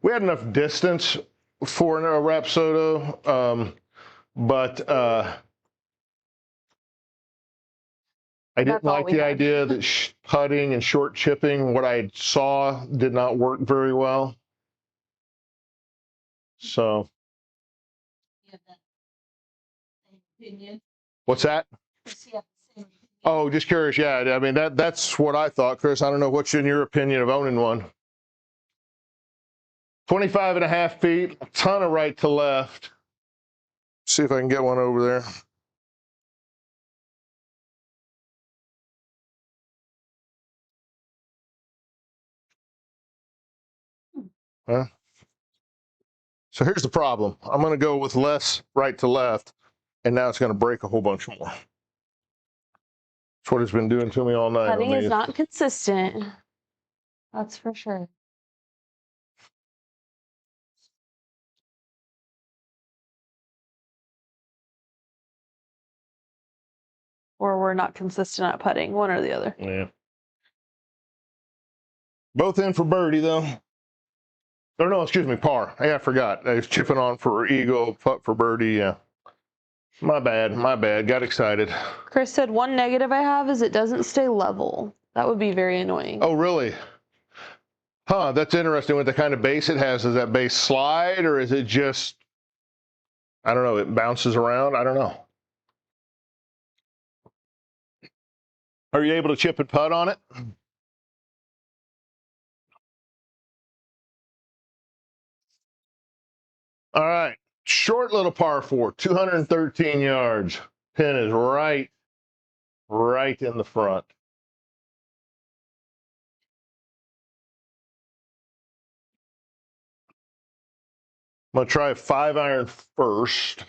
we had enough distance for a Rapsodo, but I didn't like the idea that putting and short chipping, what I saw, did not work very well. So, what's that? Oh, just curious. Yeah, I mean, that's what I thought, Chris. I don't know what's in your opinion of owning one. 25.5 feet, a ton of right to left. See if I can get one over there. Huh? So here's the problem. I'm going to go with less right to left, and now it's going to break a whole bunch more. That's what it's been doing to me all night. Putting is not consistent. That's for sure. Or we're not consistent at putting, one or the other. Yeah. Both in for birdie, though. Or no, excuse me, par. Hey, I forgot. I was chipping on for eagle, putt for birdie. Yeah. My bad. My bad. Got excited. Chris said one negative I have is it doesn't stay level. That would be very annoying. Oh, really? Huh, that's interesting what the kind of base it has. Does that base slide or is it just, I don't know, it bounces around? I don't know. Are you able to chip and putt on it? All right, short little par 4, 213 yards. Pin is right in the front. I'm gonna try a 5-iron first.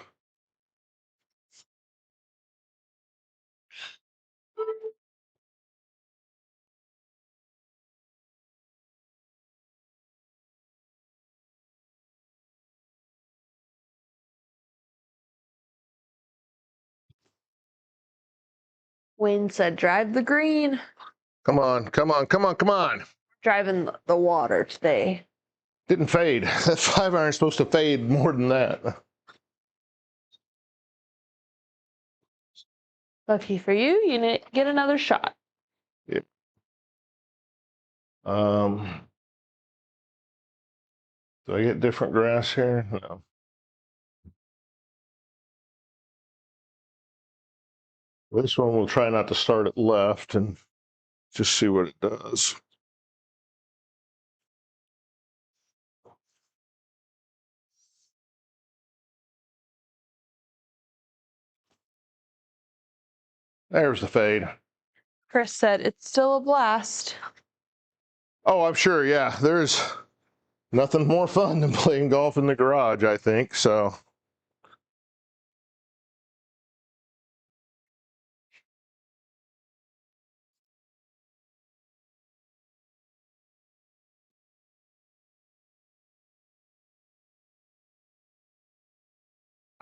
Wayne said drive the green. Come on, come on, come on, come on. Driving the water today. Didn't fade. That 5-iron's supposed to fade more than that. Lucky for you, you get another shot. Yep. Do I get different grass here? No. This one we'll try not to start it left and just see what it does. There's the fade. Chris said it's still a blast. Oh, I'm sure. Yeah, there's nothing more fun than playing golf in the garage, I think. So.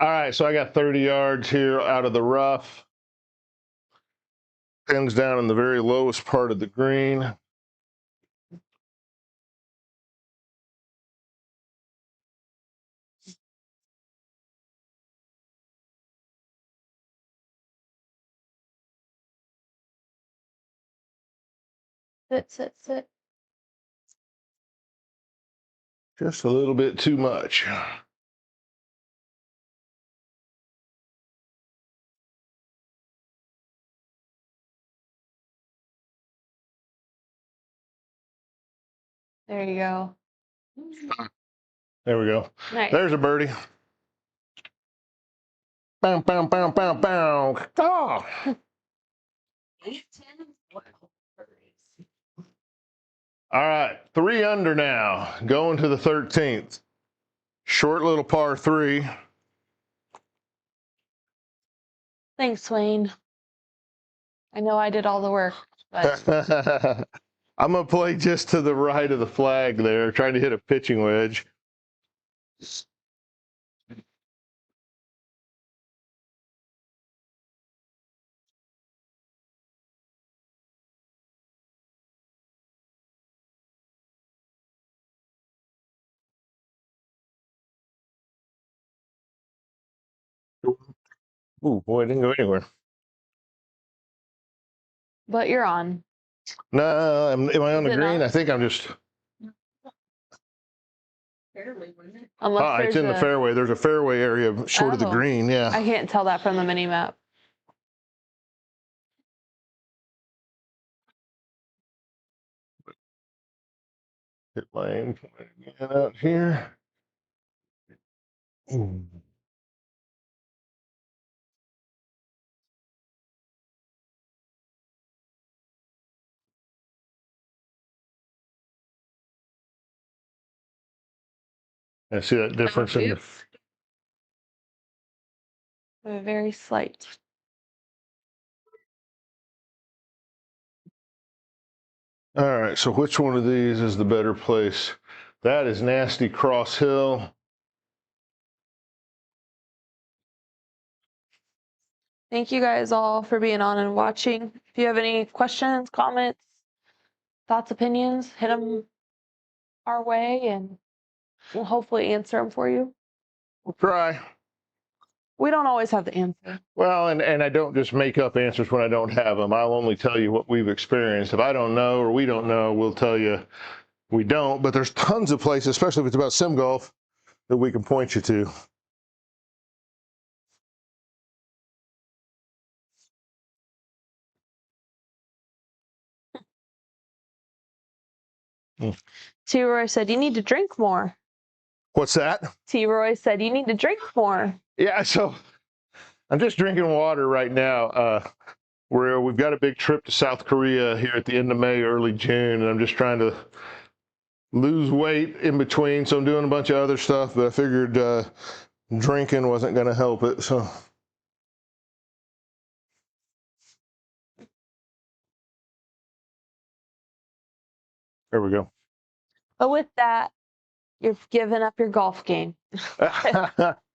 All right, so I got 30 yards here out of the rough. Pins down in the very lowest part of the green. Sit. Just a little bit too much. There you go. There we go. Nice. There's a birdie. Bow, bow, bow, bow, bow. Oh. All right, 3 under now, going to the 13th. Short little par 3. Thanks, Wayne. I know I did all the work, but I'm going to play just to the right of the flag there, trying to hit a pitching wedge. Ooh, boy, it didn't go anywhere. but you're on. No, am I on the Is it green? not? I think I'm just. Fairly, wouldn't it? Unless It's in the fairway. There's a fairway area short of the Oh. green. Yeah. I can't tell that from the mini map. Hit my aim point again out here. Ooh. I see that difference in the. Very slight. All right, so which one of these is the better place? That is nasty Cross Hill. Thank you guys all for being on and watching. If you have any questions, comments, thoughts, opinions, hit them our way, and We'll hopefully answer them for you. We'll try. We don't always have the answer. Well, and I don't just make up answers when I don't have them. I'll only tell you what we've experienced. If I don't know or we don't know, we'll tell you we don't. But there's tons of places, especially if it's about sim golf, that we can point you to. T. Roy said, you need to drink more. What's that? T. Roy said, you need to drink more. Yeah, so I'm just drinking water right now. We've got a big trip to South Korea here at the end of May, early June, and I'm just trying to lose weight in between. So I'm doing a bunch of other stuff, but I figured drinking wasn't going to help it. So there we go. But with that, you've given up your golf game.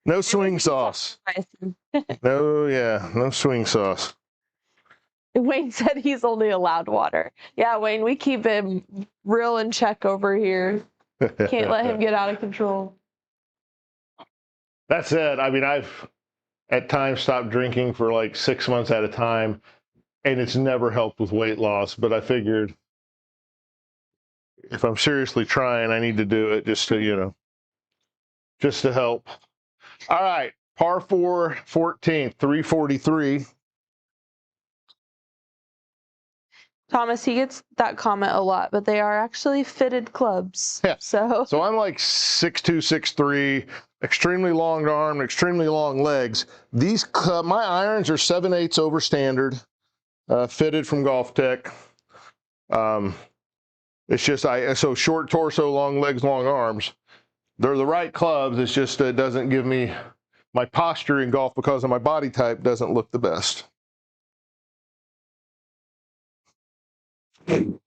No swing sauce. No swing sauce. Wayne said he's only allowed water. Yeah, Wayne, we keep him real in check over here. Can't let him get out of control. That said, I mean, I've at times stopped drinking for like 6 months at a time, and it's never helped with weight loss. But I figured if I'm seriously trying, I need to do it just to, just to help. All right, par 4, 14th, 343. Thomas, he gets that comment a lot, but they are actually fitted clubs. Yeah. So I'm like 6'2", 6'3", extremely long arm, extremely long legs. These my irons are 7/8 over standard, fitted from Golf Tech. It's just so short torso, long legs, long arms. They're the right clubs. It's just it doesn't give me my posture in golf because of my body type doesn't look the best. We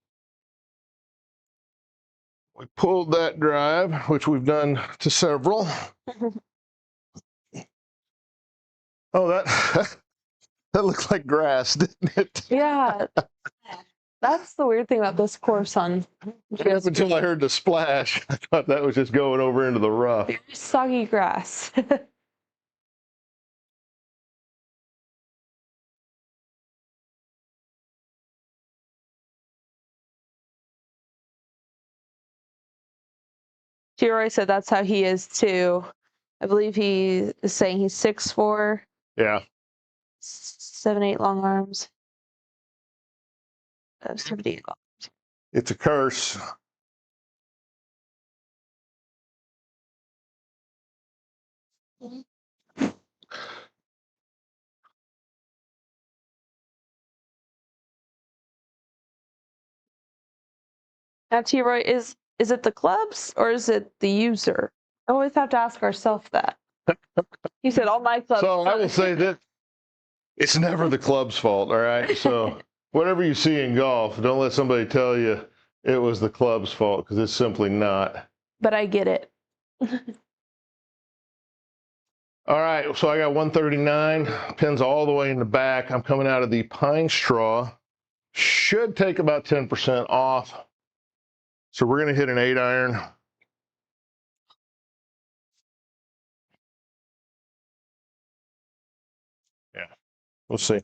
pulled that drive, which we've done to several. Oh, that looked like grass, didn't it? yeah, that's the weird thing about this course on. Up until I heard the splash, I thought that was just going over into the rough. Soggy grass. T-Roy said that's how he is too. I believe he is saying he's 6'4". Yeah. 7'8" long arms. 78 long. It's a curse. Now, T-Roy, is it the clubs or is it the user? I always have to ask ourselves that. He said all my clubs. So I will say that it's never the club's fault, all right? So whatever you see in golf, don't let somebody tell you it was the club's fault, because it's simply not. But I get it. All right, so I got 139, pins all the way in the back. I'm coming out of the pine straw. Should take about 10% off. So we're going to hit an 8-iron. Yeah, we'll see.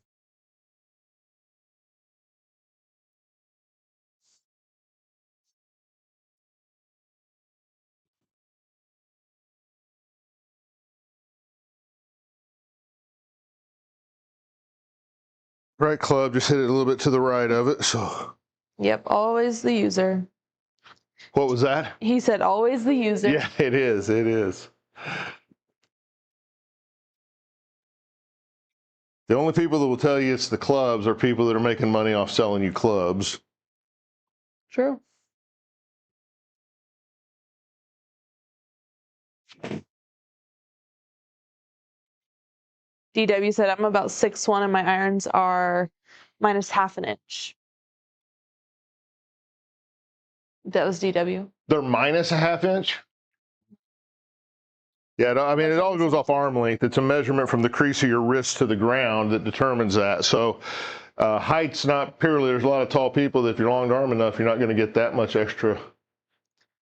Right club, just hit it a little bit to the right of it. So. Yep, always the user. What was that? He said always the user. Yeah, it is. It is. The only people that will tell you it's the clubs are people that are making money off selling you clubs. True. DW said I'm about 6'1" and my irons are minus half an inch. That was DW. They're minus a half inch? Yeah, I mean, it all goes off arm length. It's a measurement from the crease of your wrist to the ground that determines that. So height's not purely, there's a lot of tall people that if you're long arm enough, you're not going to get that much extra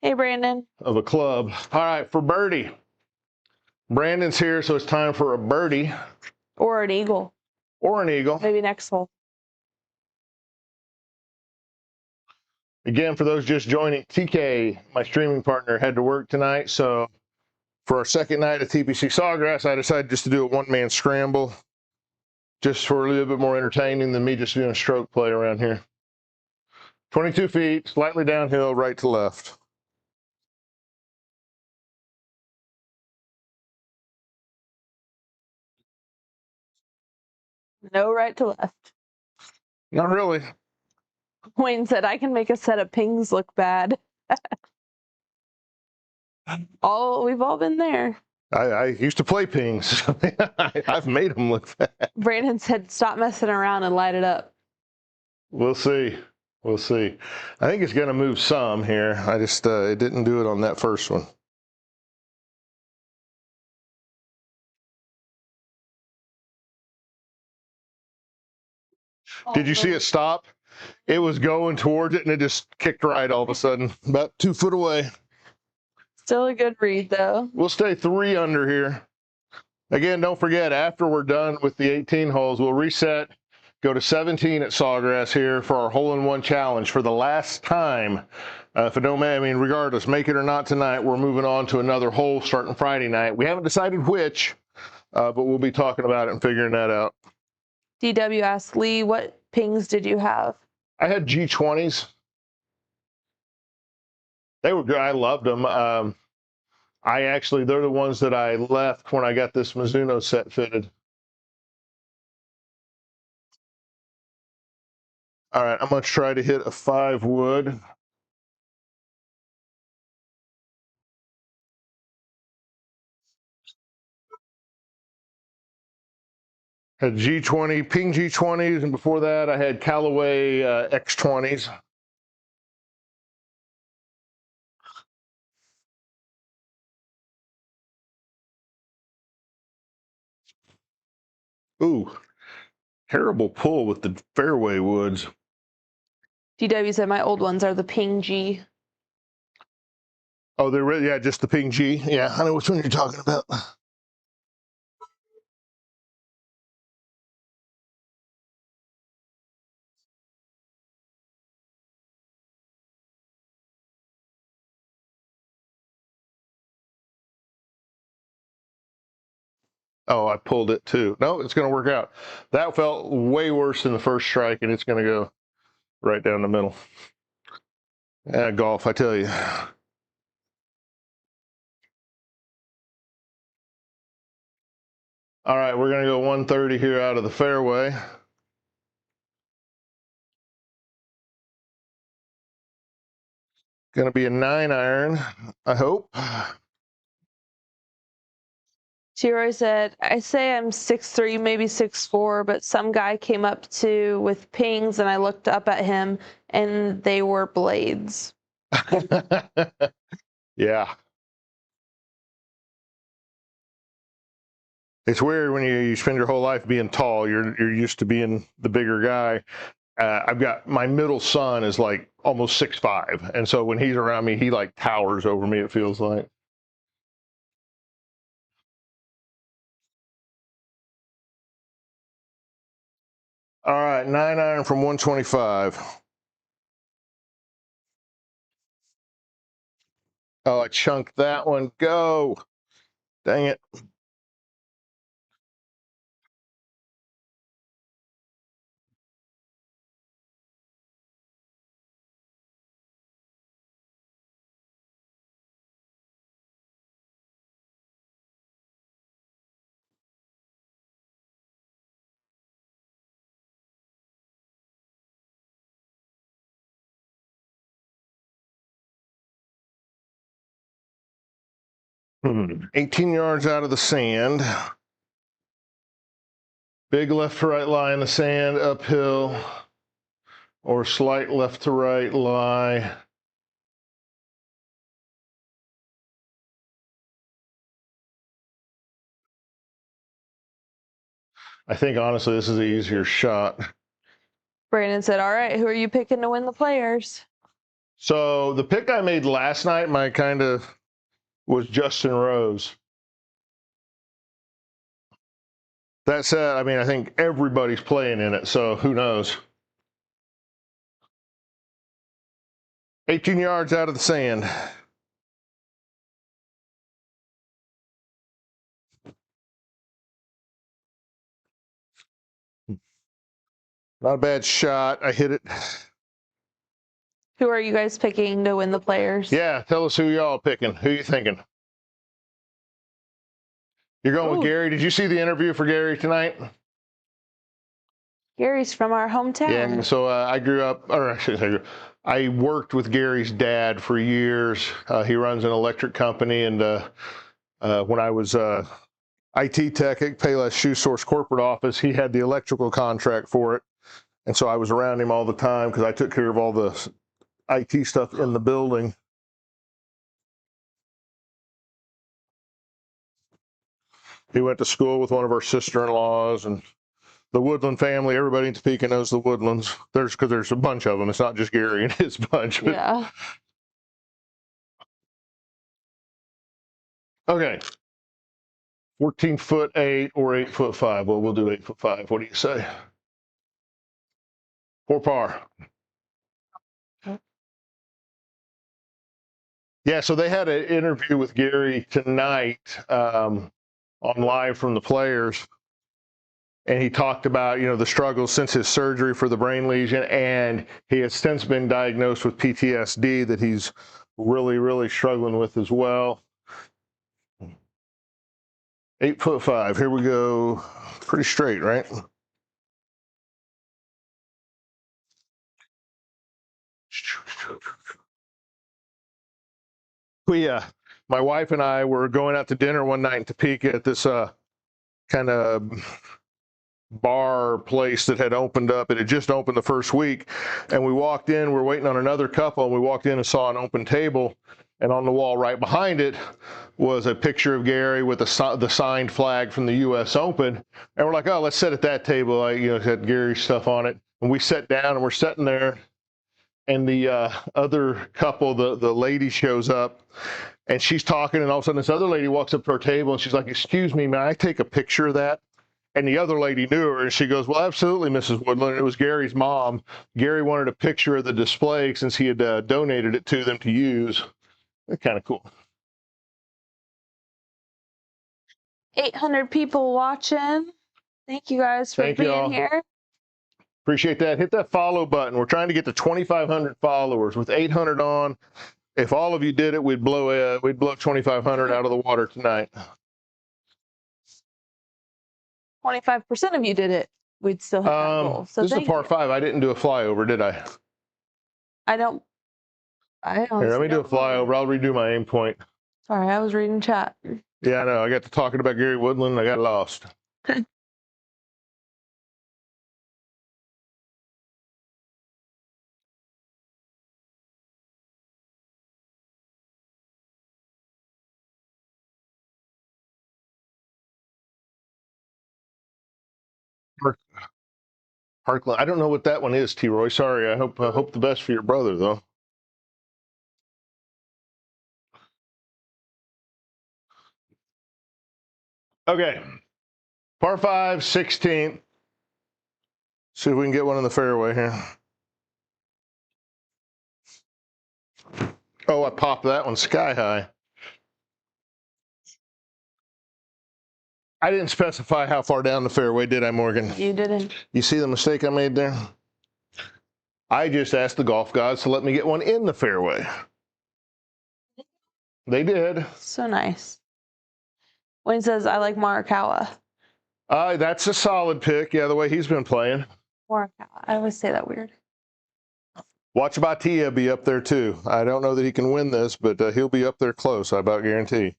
Hey, Brandon. of a club. All right, for birdie. Brandon's here, so it's time for a birdie. Or an eagle. Or an eagle. Maybe next hole. Again, for those just joining, TK, my streaming partner, had to work tonight, so for our second night at TPC Sawgrass, I decided just to do a one-man scramble, just for a little bit more entertaining than me just doing a stroke play around here. 22 feet, slightly downhill, right to left. No right to left. Not really. Wayne said, I can make a set of pings look bad. We've all been there. I used to play pings. I've made them look bad. Brandon said, stop messing around and light it up. We'll see. We'll see. I think it's going to move some here. I just it didn't do it on that first one. Did you see it stop? It was going towards it, and it just kicked right all of a sudden. About 2 foot away. Still a good read, though. We'll stay 3 under here. Again, don't forget, after we're done with the 18 holes, we'll reset, go to 17 at Sawgrass here for our hole-in-one challenge for the last time. If it don't matter, I mean, regardless, make it or not tonight, we're moving on to another hole starting Friday night. We haven't decided which, but we'll be talking about it and figuring that out. DW asked, Lee, what pings did you have? I had G20s. They were good. I loved them. They're the ones that I left when I got this Mizuno set fitted. All right, I'm going to try to hit a 5 wood. Had G20, Ping G20s, and before that I had Callaway X20s. Ooh, terrible pull with the fairway woods. DW said, my old ones are the Ping G. Oh, they're really, yeah, just the Ping G. Yeah, I know which one you're talking about. Oh, I pulled it too. No, it's going to work out. That felt way worse than the first strike, and it's going to go right down the middle. Golf, I tell you. All right, we're going to go 130 here out of the fairway. Going to be a 9-iron, I hope. T-Roy said, I say I'm 6'3", maybe 6'4", but some guy came up with pings, and I looked up at him, and they were blades. Yeah. It's weird when you spend your whole life being tall. You're used to being the bigger guy. I've got my middle son is like almost 6'5", and so when he's around me, he like towers over me. It feels like. All right, 9-iron from 125. Oh, I chunked that one. Go. Dang it. Hmm. 18 yards out of the sand. Big left to right lie in the sand, uphill, or slight left to right lie. I think honestly this is an easier shot. Brandon said, all right, who are you picking to win the Players? So the pick I made last night, my kind of was Justin Rose. That said, I mean, I think everybody's playing in it, so who knows? 18 yards out of the sand. Not a bad shot. I hit it. Who are you guys picking to win the Players? Yeah, tell us who y'all picking. Who you thinking? You're going with Gary. Did you see the interview for Gary tonight? Gary's from our hometown. Yeah, so I grew up, or I should say, I worked with Gary's dad for years. He runs an electric company, and when I was IT tech at Payless Shoe Source corporate office, he had the electrical contract for it. And so I was around him all the time because I took care of all the IT stuff in the building. He went to school with one of our sister-in-laws, and the Woodland family, everybody in Topeka knows the Woodlands. Because there's a bunch of them. It's not just Gary and his bunch. Yeah. Okay. 14'8" or 8'5". Well, we'll do 8'5". What do you say? For par. Yeah, so they had an interview with Gary tonight on Live from the Players. And he talked about, the struggles since his surgery for the brain lesion. And he has since been diagnosed with PTSD that he's really, really struggling with as well. 8'5". Here we go. Pretty straight, right? My wife and I were going out to dinner one night in Topeka at this kind of bar place that had opened up. It had just opened the first week, and we walked in. We're waiting on another couple, and we walked in and saw an open table, and on the wall right behind it was a picture of Gary with the signed flag from the U.S. Open, and we're like, oh, let's sit at that table. It had Gary's stuff on it, and we sat down, and we're sitting there, and the other couple, the lady shows up, and she's talking, and all of a sudden this other lady walks up to her table, and she's like, excuse me, may I take a picture of that? And the other lady knew her, and she goes, well, absolutely, Mrs. Woodland. It was Gary's mom. Gary wanted a picture of the display since he had donated it to them to use. That's kind of cool. 800 people watching. Thank you guys for being here. Appreciate that. Hit that follow button. We're trying to get to 2,500 followers with 800 on. If all of you did it, we'd blow 2,500 out of the water tonight. 25% of you did it. We'd still hit that goal. So this is a par 5. I didn't do a flyover, did I? I don't. Here, let me do a flyover. I'll redo my aim point. Sorry, I was reading chat. Yeah, I know. I got to talking about Gary Woodland. I got lost. Parkland. I don't know what that one is, T. Roy. Sorry. I hope the best for your brother, though. Okay. Par 5, 16th. See if we can get one in the fairway here. Oh, I popped that one sky high. I didn't specify how far down the fairway, did I, Morgan? You didn't. You see the mistake I made there? I just asked the golf gods to let me get one in the fairway. They did. So nice. Wayne says, I like Morikawa. That's a solid pick. Yeah, the way he's been playing. Morikawa. I always say that weird. Watch Batia be up there, too. I don't know that he can win this, but he'll be up there close, I about guarantee.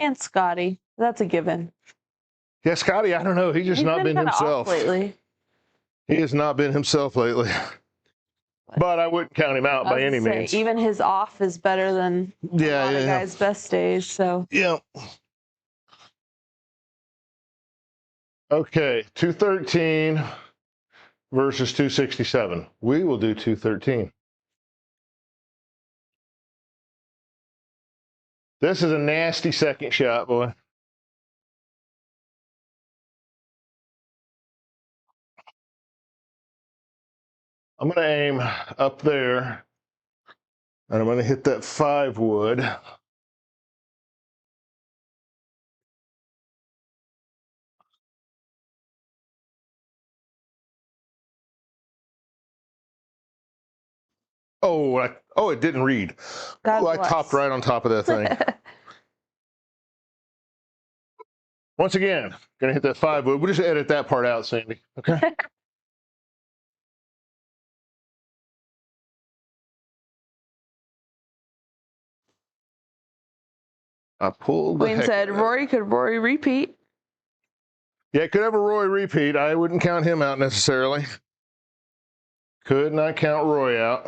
And Scotty. That's a given. Yeah, Scotty, I don't know. He's not been himself lately. He has not been himself lately. But I wouldn't count him out by any means. Even his off is better than a lot of guys' best days. So yeah. Okay, 213. versus 267. We will do 213. This is a nasty second shot, boy. I'm going to aim up there, and I'm going to hit that 5 wood. Oh, it didn't read. God Oh, I bless. topped right on top of that thing. Once again, going to hit that 5 wood. We'll just edit that part out, Sandy. Okay. I pulled the Queen heck said, out of it. Rory, could Rory repeat? Yeah, could have a Roy repeat. I wouldn't count him out necessarily. Could not count Roy out.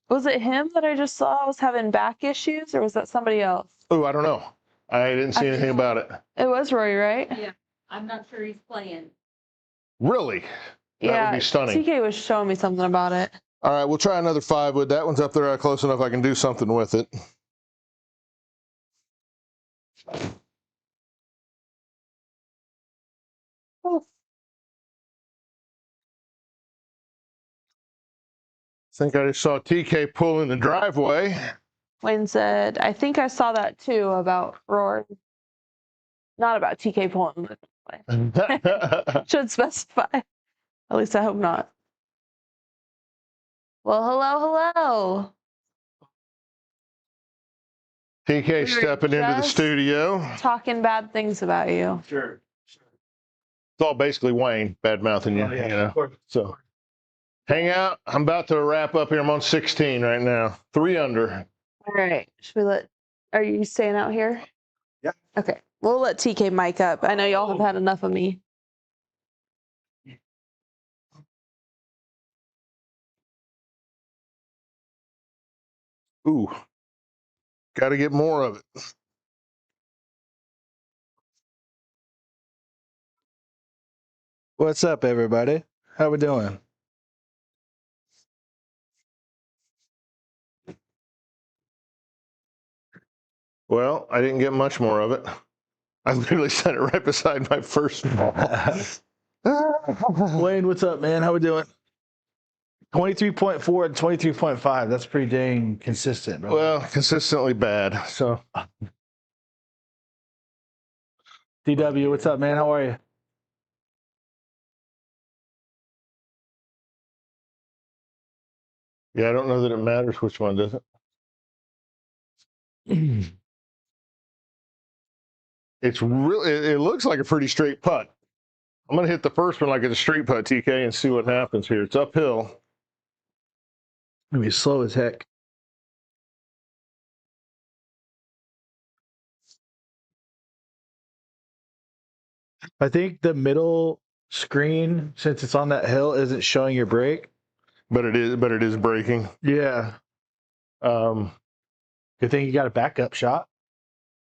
Was it him that I just saw was having back issues, or was that somebody else? Oh, I don't know. I didn't see anything about it. It was Rory, right? Yeah, I'm not sure he's playing. Really? That would be stunning. TK was showing me something about it. All right, we'll try another 5 wood. That one's up there close enough I can do something with it. Oh. I think I just saw TK pull in the driveway. Wayne said, I think I saw that too about Rory. Not about TK pulling the driveway. Should specify. At least I hope not. Well, hello. TK stepping into the studio. Talking bad things about you. Sure. It's all basically Wayne bad-mouthing you, you know. Of course. So hang out. I'm about to wrap up here. I'm on 16 right now. 3 under. All right. Are you staying out here? Yeah. Okay. We'll let TK mic up. I know y'all have had enough of me. Ooh. Got to get more of it. What's up, everybody? How we doing? Well, I didn't get much more of it. I literally set it right beside my first ball. Wayne, what's up, man? How we doing? 23.4 and 23.5. That's pretty dang consistent, bro. Well, consistently bad. So DW, what's up, man? How are you? yeah, I don't know that it matters which one, does it? It's really, it looks like a pretty straight putt. I'm going to hit the first one like it's a straight putt, TK, and see what happens here. It's uphill. Gonna be slow as heck. I think the middle screen, since it's on that hill, isn't showing your break. But it is breaking. Yeah. Good thing you got a backup shot.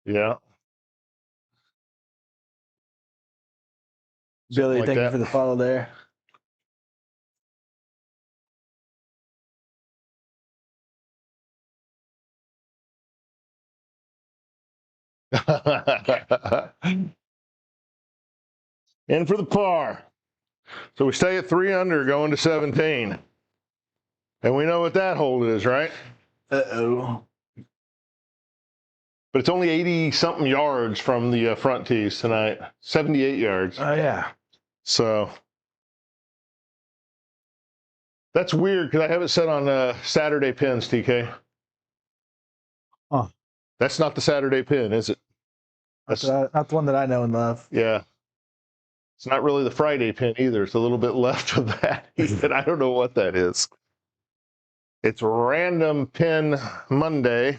Yeah. Billy, like thank you that. for the follow there. In for the par. So we stay at 3 under going to 17. And we know what that hole is, right? Uh-oh. But it's only 80-something yards from the front tees tonight. 78 yards. Oh, yeah. So that's weird because I have it set on Saturday pins, TK. Huh. That's not the Saturday pin, is it? That's not the one that I know and love. Yeah. It's not really the Friday pin either. It's a little bit left of that. But I don't know what that is. It's random pin Monday.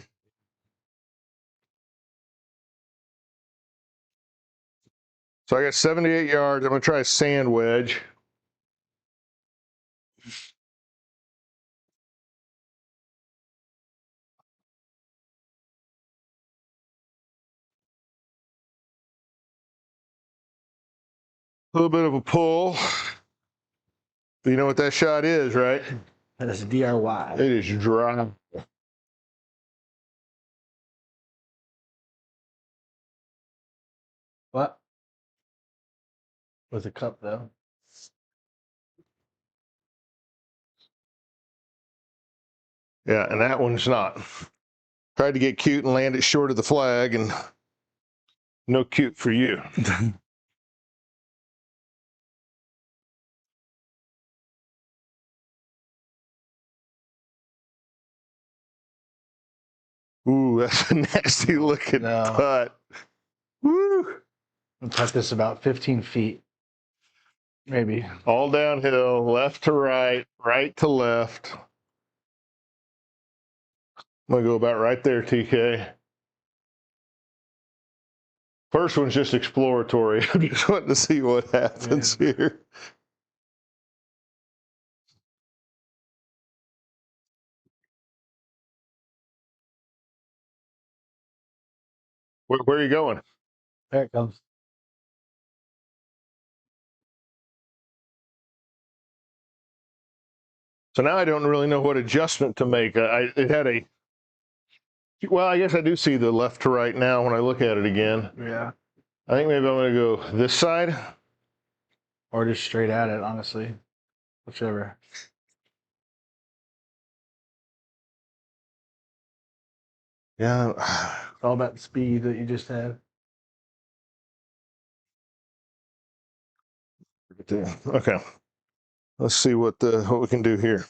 So I got 78 yards. I'm going to try a sand wedge. A little bit of a pull. You know what that shot is, right? That's DRY. It is dry. What? With a cup though. Yeah, and that one's not. Tried to get cute and land it short of the flag, and no cute for you. Ooh, that's a nasty looking No. putt. Woo! I'll putt this about 15 feet. Maybe. All downhill, left to right, right to left. I'm going to go about right there, TK. First one's just exploratory. I'm just wanting to see what happens here. Where are you going? There it comes. So now I don't really know what adjustment to make. It had a, well, I guess I do see the left to right now when I look at it again. Yeah. I think maybe I'm going to go this side. Or just straight at it, honestly. Whichever. Yeah. It's all about the speed that you just had. Okay. Let's see what we can do here.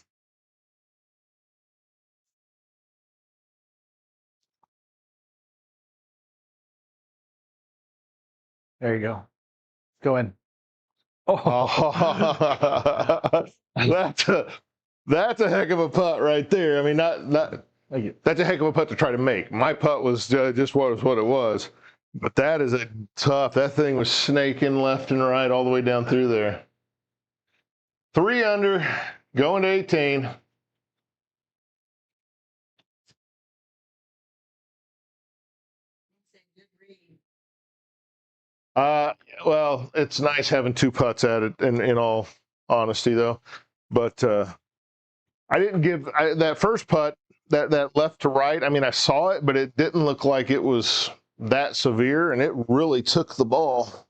There you go. Go in. Oh, that's a heck of a putt right there. I mean, not thank you. that's a heck of a putt to try to make. My putt was just what it was, but that is a tough. That thing was snaking left and right all the way down through there. 3 under, going to 18. Well, it's nice having 2 putts at it, in all honesty, though. But I didn't give that first putt, that left to right. I mean, I saw it, but it didn't look like it was that severe, and it really took the ball.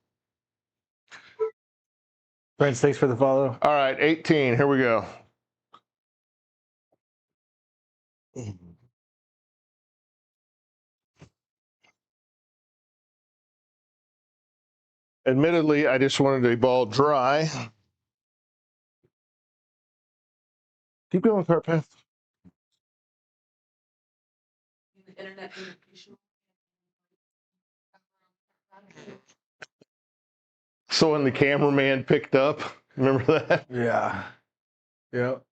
Prince, thanks for the follow. All right, 18. Here we go. Admittedly, I just wanted a ball dry. Keep going, Carpath. Internet. So when the cameraman picked up, remember that? Yeah. Yep.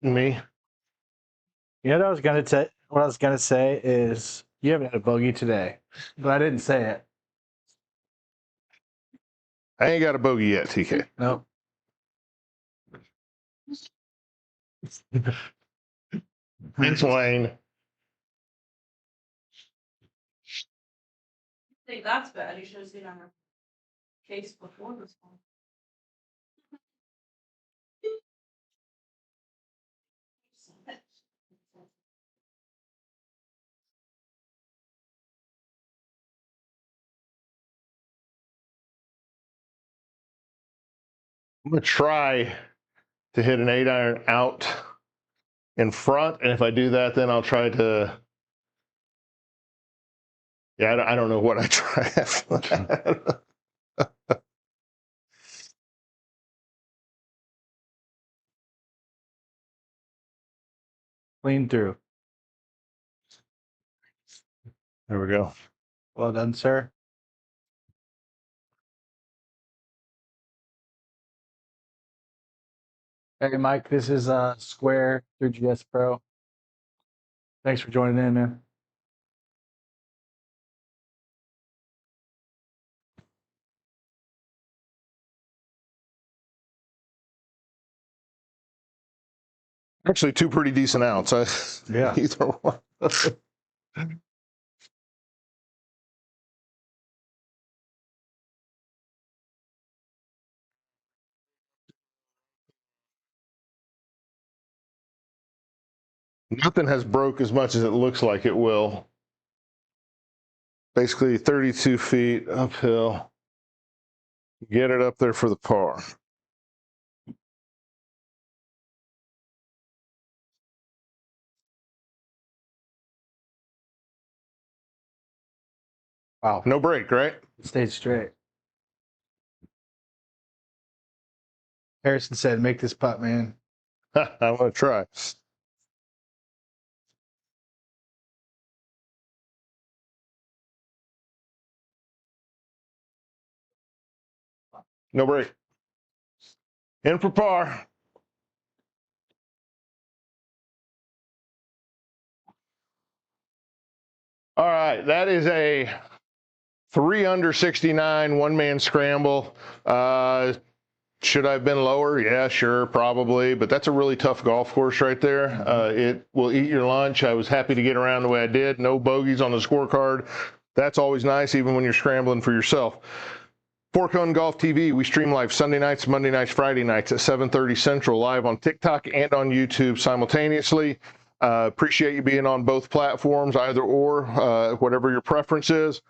Me. You know what I was gonna say? What I was gonna say is you haven't had a bogey today, but I didn't say it. I ain't got a bogey yet, TK. No. Thanks, Wayne. I think that's bad. You should have seen our case before this one. I'm gonna try to hit an 8-iron out in front, and if I do that, then I'll try to. Yeah, I don't know what I try after that. Clean through. There we go. Well done, sir. Hey, Mike, this is Square through GS Pro. Thanks for joining in, man. Actually, two pretty decent outs. Yeah. Either one. Nothing has broke as much as it looks like it will. Basically 32 feet uphill. Get it up there for the par. Wow. No break, right? It stayed straight. Harrison said, make this putt, man. I'm going to try. No break. In for par. All right, that is a 3 under 69 one-man scramble. Should I have been lower? Yeah, sure, probably. But that's a really tough golf course right there. It will eat your lunch. I was happy to get around the way I did. No bogeys on the scorecard. That's always nice, even when you're scrambling for yourself. Four Cone Golf TV, we stream live Sunday nights, Monday nights, Friday nights at 7:30 Central, live on TikTok and on YouTube simultaneously. Appreciate you being on both platforms, either or, whatever your preference is.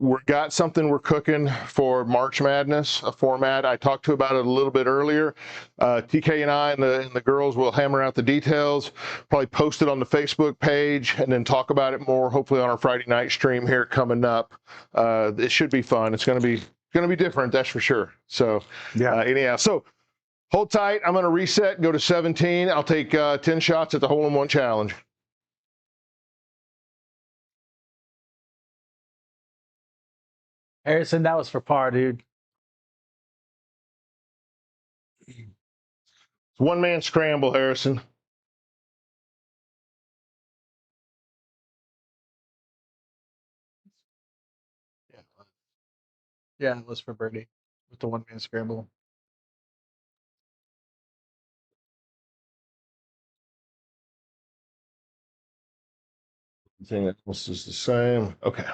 We've got something we're cooking for March Madness, a format I talked to about it a little bit earlier. TK and I and the girls will hammer out the details, probably post it on the Facebook page, and then talk about it more, hopefully on our Friday night stream here coming up. It should be fun. It's going to be different, that's for sure. So Yeah. anyhow, so hold tight. I'm going to reset, go to 17. I'll take 10 shots at the hole-in-one challenge. Harrison, that was for par, dude. It's one-man scramble, Harrison. Yeah, it was for birdie with the one-man scramble. I think this is the same. Okay.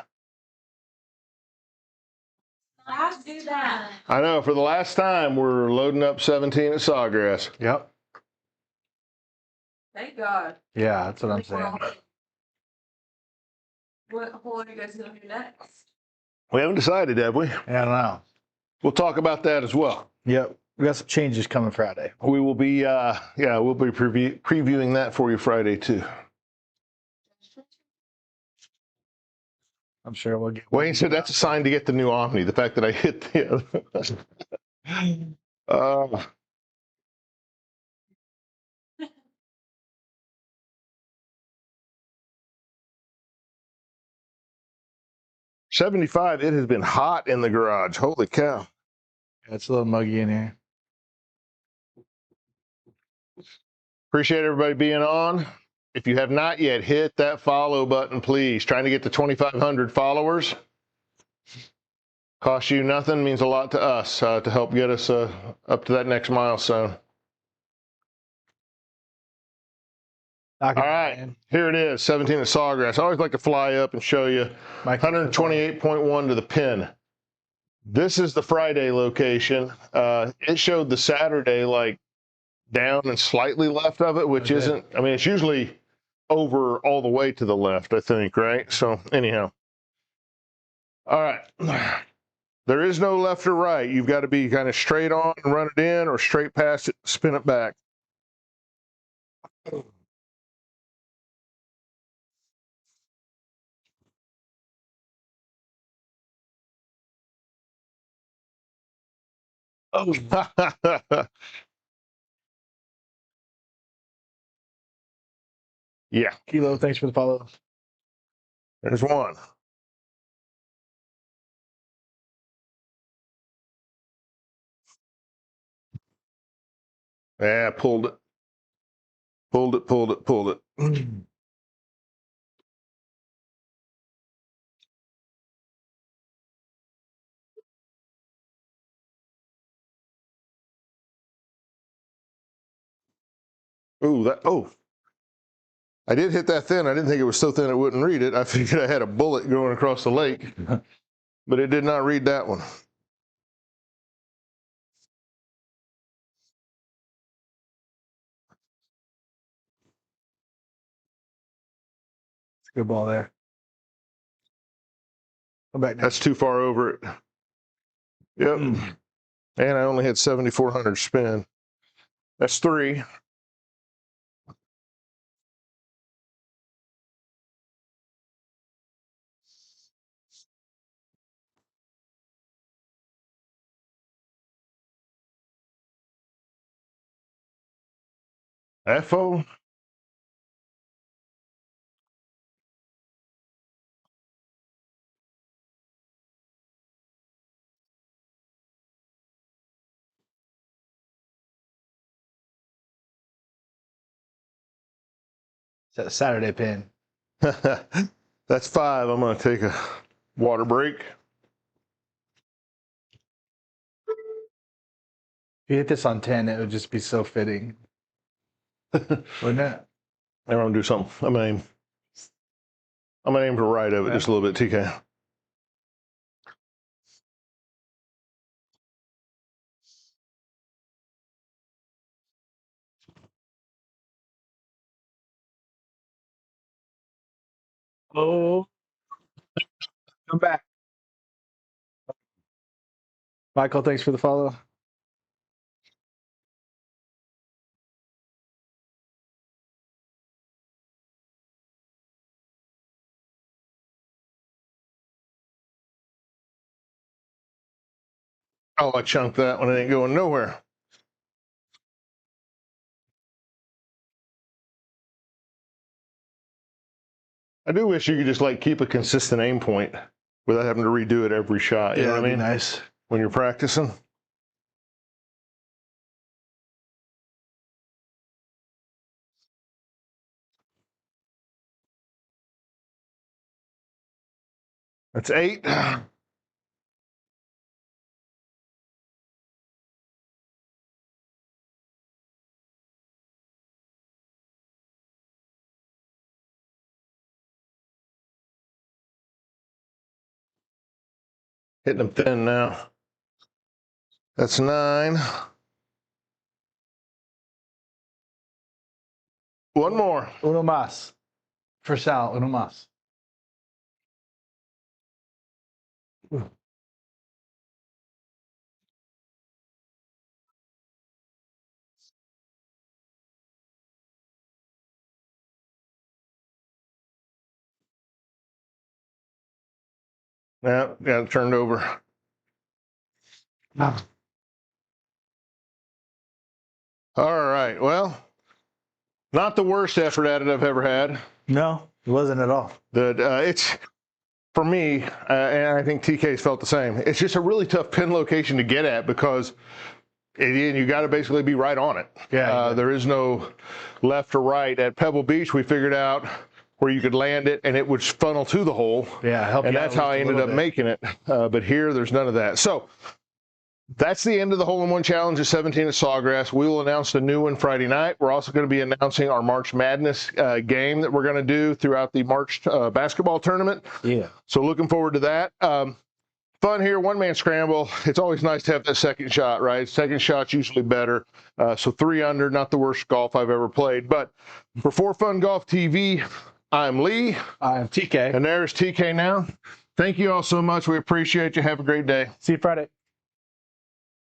Let's do that. I know, for the last time, we're loading up 17 at Sawgrass. Yep. Thank God. Yeah, that's what I'm saying. What hole are you guys gonna do next? We haven't decided, have we? Yeah, I don't know. We'll talk about that as well. Yep. We got some changes coming Friday. We will be, we'll be previewing that for you Friday too. I'm sure we'll get. Wayne said that's a sign to get the new Omni, the fact that I hit the other. 75, it has been hot in the garage. Holy cow. Yeah, it's a little muggy in here. Appreciate everybody being on. If you have not yet, hit that follow button, please. Trying to get to 2,500 followers. Costs you nothing, means a lot to us to help get us up to that next milestone. All right, here it is, 17 at Sawgrass. I always like to fly up and show you 128.1 to the pin. This is the Friday location. It showed the Saturday like down and slightly left of it, which isn't, I mean, it's usually over all the way to the left, I think, right? So anyhow. All right. There is no left or right. You've got to be kind of straight on and run it in, or straight past it, spin it back. Oh. Yeah. Kilo, thanks for the follow. There's one. Yeah, pulled it. Pulled it, pulled it, pulled it. Ooh, I did hit that thin. I didn't think it was so thin it wouldn't read it. I figured I had a bullet going across the lake, but it did not read that one. It's a good ball there. Come back now. That's too far over it. Yep. And I only had 7,400 spin. That's 3. FO. It's a Saturday pin. That's 5. I'm going to take a water break. If you hit this on 10, it would just be so fitting. Wouldn't it? I'm going to do something. I'm going to aim to the right of it just a little bit, TK. Oh. Come back. Michael, thanks for the follow. Oh, I chunked that one. It ain't going nowhere. I do wish you could just like keep a consistent aim point without having to redo it every shot. You know what I mean? Nice. When you're practicing. That's 8. Hitting them thin now. That's 9. One more. Uno más. For Sal, uno más. Yeah, got it turned over. Ah. All right. Well, not the worst effort at it I've ever had. No, it wasn't at all. It's for me, and I think TK's felt the same. It's just a really tough pin location to get at because you got to basically be right on it. Yeah. There is no left or right. At Pebble Beach, we figured out where you could land it and it would funnel to the hole. Yeah, help and you that's out how I ended up making it. But here, there's none of that. So that's the end of the hole-in-one challenge at 17 at Sawgrass. We will announce the new one Friday night. We're also going to be announcing our March Madness game that we're going to do throughout the March basketball tournament. Yeah. So looking forward to that. Fun here, one-man scramble. It's always nice to have that second shot, right? Second shot's usually better. So 3 under, not the worst golf I've ever played. But for For Fun Golf TV, I'm Lee. I'm TK. And there's TK now. Thank you all so much. We appreciate you. Have a great day. See you Friday.